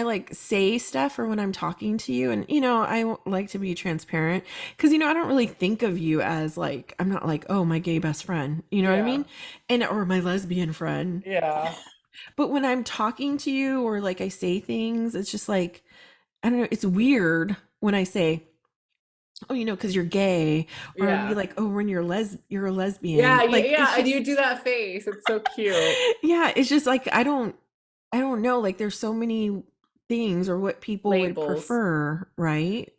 like say stuff or when I'm talking to you, and I like to be transparent because I don't really think of you as like I'm not like, oh, my gay best friend. You know what I yeah, mean? And or my lesbian friend. yeah, But when I'm talking to you or like I say things, it's just like I don't know, it's weird when I say, "Oh, because you're gay," or I'll be yeah, like, "Oh, when you're a lesbian." yeah, yeah, Like yeah. it's And just you do that face. It's so cute. yeah, it's just like I don't know, like there's so many things or what people would Labels. prefer, right?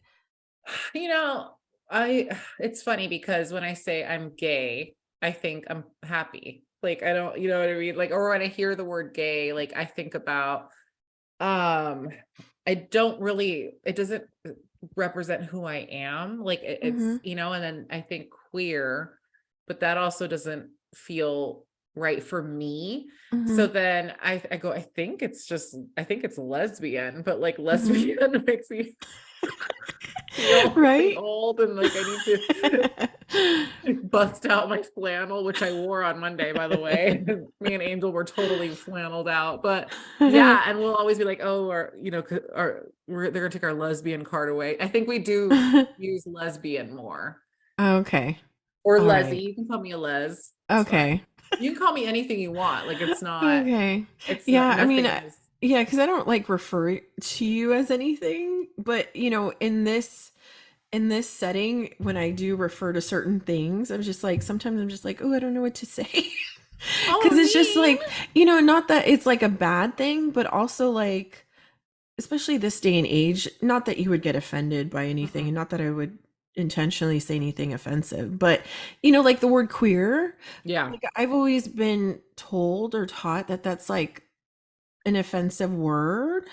You know, I it's funny because when I say I'm gay, I think I'm happy. Like I don't, you know what I mean? Like, or when I hear the word gay, like I think about um I don't really, it doesn't represent who I am. Like it's, Mhm. and then I think queer, but that also doesn't feel right for me. So Mhm. then I go, I think it's lesbian, but like Mhm. lesbian makes me feel really Right? old and like I need to bust out my flannel, which I wore on Monday, by the way. Me and Angel were totally flanneled out, but yeah, and we'll always be like, oh, or they're gonna take our lesbian card away. I think we do use lesbian more Okay. or All lesy. right. You can call me a les. It's fine. Okay. You can call me anything you want. Like Okay. it's Yeah, not, I mean, nothing is. yeah, because I don't like refer to you as anything, but in this setting, when I do refer to certain things, I'm just like, sometimes I'm just like, oh, I don't know what to say. Because Oh, it's just mean. like, not that it's like a bad thing, but also like, especially this day and age, not that you would get offended by anything, Mm-mm. and not that I would intentionally say anything offensive, but like the word queer, Yeah. like I've always been told or taught that that's like an offensive word.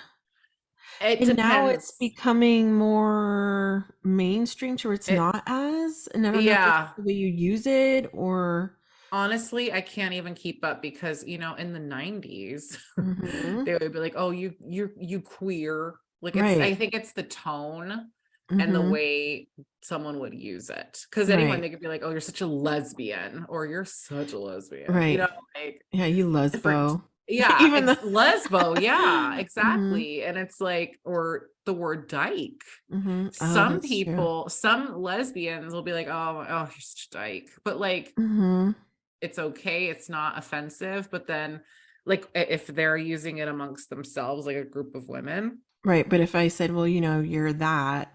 It And now it's depends. becoming more mainstream to where it's It not as, and I don't know if it's yeah. the way you use it or Honestly, I can't even keep up because, in the 90s, Mhm. they would be like, "Oh, you queer." Like I Right. think it's the tone and the Mhm. way someone would use it. Because anyone, Right. they could be like, "Oh, you're such a lesbian," or "You're such a lesbian." Right. Like Yeah, you different. lesbo. Yeah, Even the lesbo. Yeah, Mhm. exactly. And it's like, or the word dyke. Mhm. Oh, Some that's true. people, some lesbians will be like, "Oh, you're such a dyke," but like Mhm. it's okay, it's not offensive, but then like if they're using it amongst themselves, like a group of women, Right, but if I said, "Well, you're that,"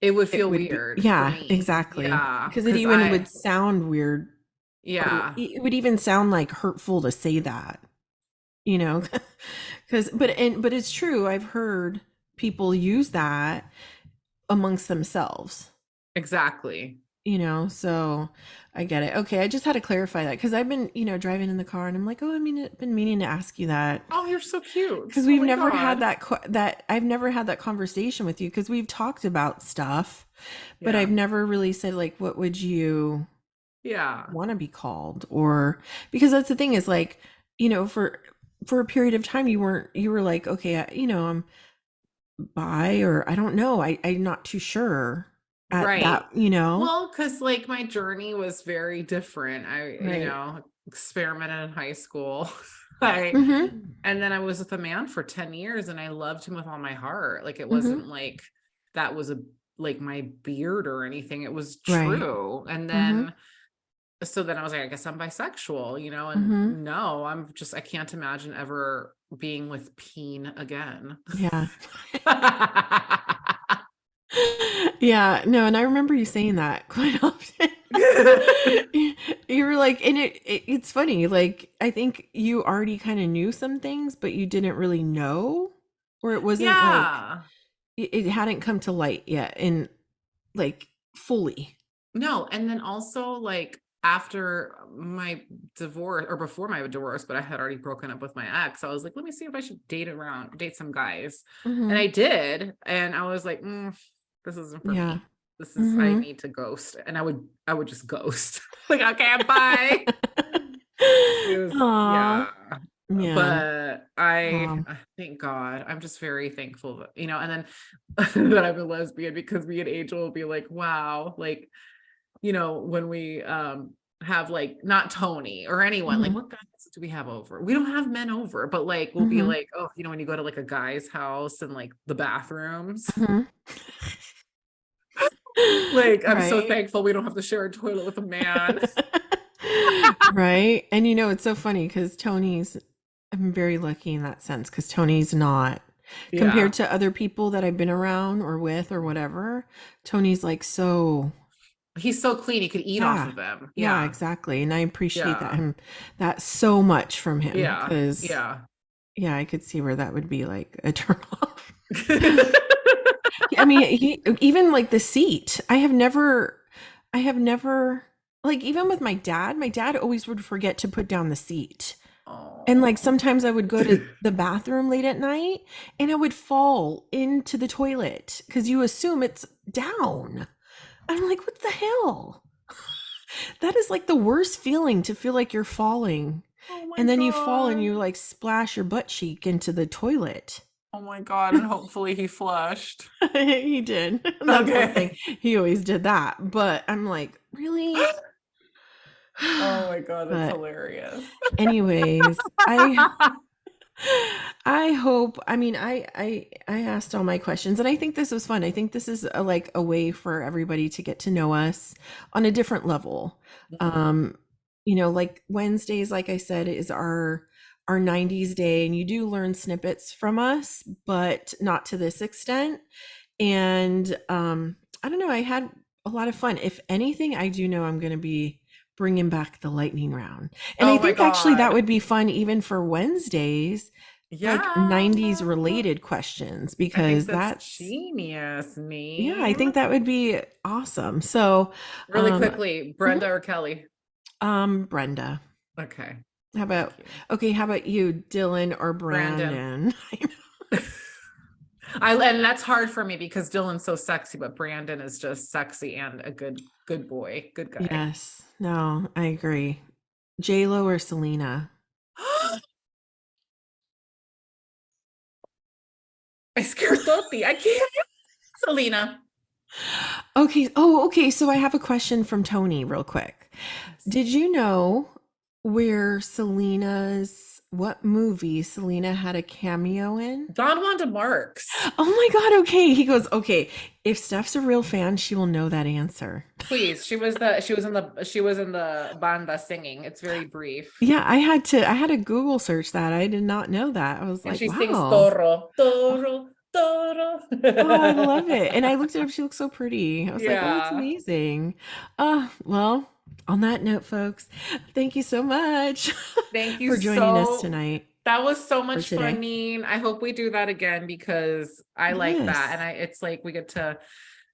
it would it feel would be weird for yeah, me. exactly. Yeah, Because it because even would sound weird, or yeah, it would even sound like hurtful to say that. you know because but it's true, I've heard people use that amongst themselves, exactly. so I get it. Okay, I just had to clarify that because I've been driving in the car and I'm like, oh, I mean, I've been meaning to ask you that Oh, you're so cute. because Oh we've my never had God. that I've never had that conversation with you because we've talked about stuff, but I've Yeah. never really said like, what would you Yeah. want to be called, or because that's the thing is like, for a period of time you were like, okay, I'm bi, or I don't know, I'm not too sure at Right. that. Well, because like my journey was very different. Right. Experimented in high school. I Mhm. and then I was with a man for 10 years and I loved him with all my heart. Like it Mhm. wasn't like that was a like my beard or anything. It was Right. true. And Mhm. then so then I was like, I guess I'm bisexual, and Mhm. no, I can't imagine ever being with Peen again. Yeah. Yeah, no, and I remember you saying that quite often. You were like, and it's funny, like I think you already kind of knew some things, but you didn't really know, or it wasn't like Yeah. it hadn't come to light yet, and like fully. No, and then also like after my divorce or before my divorce, but I had already broken up with my ex, I was like, let me see if I should date some guys. And Mhm. I did, and I was like, this isn't for Yeah. me. I Mhm. need to ghost. And I would just ghost. Like, okay, bye. It was, Aw. yeah. Yeah. But Wow. thank God. I'm just very thankful that, and then that I'm a lesbian because me and Angel will be like, wow, like when we have like not Tony or anyone, like Mhm. what guys do we have over? We don't have men over, but like we'll be Mhm. like, oh, when you go to like a guy's house and like the bathrooms, Mhm. like I'm so Right. thankful we don't have to share a toilet with a man. Right. And it's so funny because I'm very lucky in that sense because Tony's not, compared Yeah. to other people that I've been around or with or whatever. Tony's like, so, He's so clean, he could eat off yeah. of them. Yeah, Yeah. exactly. And I appreciate Yeah. that so much from him Yeah. because, Yeah. yeah, I could see where that would be like a turn off. I mean, he even like the seat. I have never like even with my dad always would forget to put down the seat. And like Oh. sometimes I would go to the bathroom late at night and I would fall into the toilet because you assume it's down. I'm like, what the hell? That is like the worst feeling, to feel like you're falling. Oh my And then you fall and God. you like splash your butt cheek into the toilet. Oh my God. And hopefully he flushed. He did. That's one thing. Okay. He always did that. But I'm like, really? Oh my God, that's But hilarious. anyways, I hope, I mean, I asked all my questions and I think this was fun. I think this is like a way for everybody to get to know us on a different level. Mhm. Um, like Wednesdays, like I said, is our 90s day, and you do learn snippets from us, but not to this extent. And I don't know, I had a lot of fun. If anything, I do know I'm going to be bringing back the lightning round. And I Oh my think actually that God. would be fun even for Wednesdays, like Yeah. 90s related questions, I think because that's that's, genius, yeah, I meme. think that would be awesome. So, Really um, quickly, mhm, Brenda or Kelly? Brenda. Okay. How Thank about, you. okay, how about you, Dylan or Brandon. Brandon? And that's hard for me because Dylan's so sexy, but Brandon is just sexy and a good boy, good guy. Yes, no, I agree. J-Lo or Selena? I scared Toti. I can't. Selena. Okay. Oh, okay. So I have a question from Tony, real quick. Yes. Did you know what movie Selena had a cameo in? Don Wanda Marks. Oh my God. Okay. He goes, okay. If Steph's a real fan, she will know that answer. Please. She was in the banda singing. It's very brief. Yeah, I had to Google search that. I did not know that. I was And like, she sings wow. Toro, Oh, Toro, Toro. oh, I love it. And I looked it up. She looks so pretty. I was like, oh, that's Yeah. amazing. Well, on that note, folks, thank you so much Thank you for joining us so. tonight That was so or much fun, today. Neen. I hope we do that again because I like that. And Yes. it's like we get to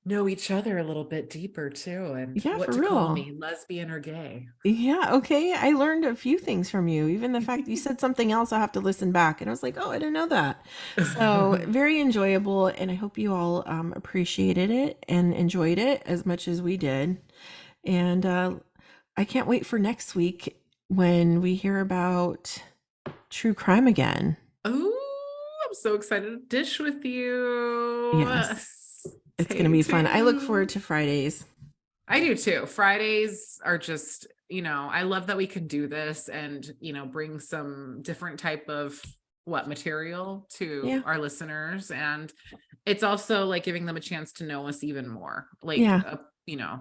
know each other a little bit deeper too, and Yeah, what for to call real. me, lesbian or gay. Yeah, okay. I learned a few things from you. Even the fact that you said something else, I'll have to listen back. And I was like, oh, I didn't know that. So very enjoyable. And I hope you all appreciated it and enjoyed it as much as we did. And I can't wait for next week when we hear about true crime again. Oh, I'm so excited to dish with you. Yes, it's going to Stay be fun. I look forward tuned. to Fridays. I do too. Fridays are just, I love that we can do this and, bring some different type of material to Yeah. our listeners. And it's also like giving them a chance to know us even more. Like, Yeah.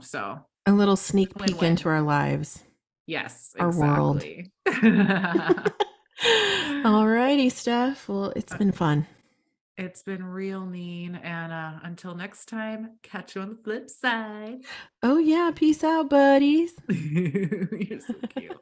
so A little sneak peek into win-win. our lives, Yes, our world. exactly. All righty, Steph. Well, it's been fun. It's been real mean. And until next time, catch you on the flip side. Oh, yeah. Peace out, buddies. You're so cute.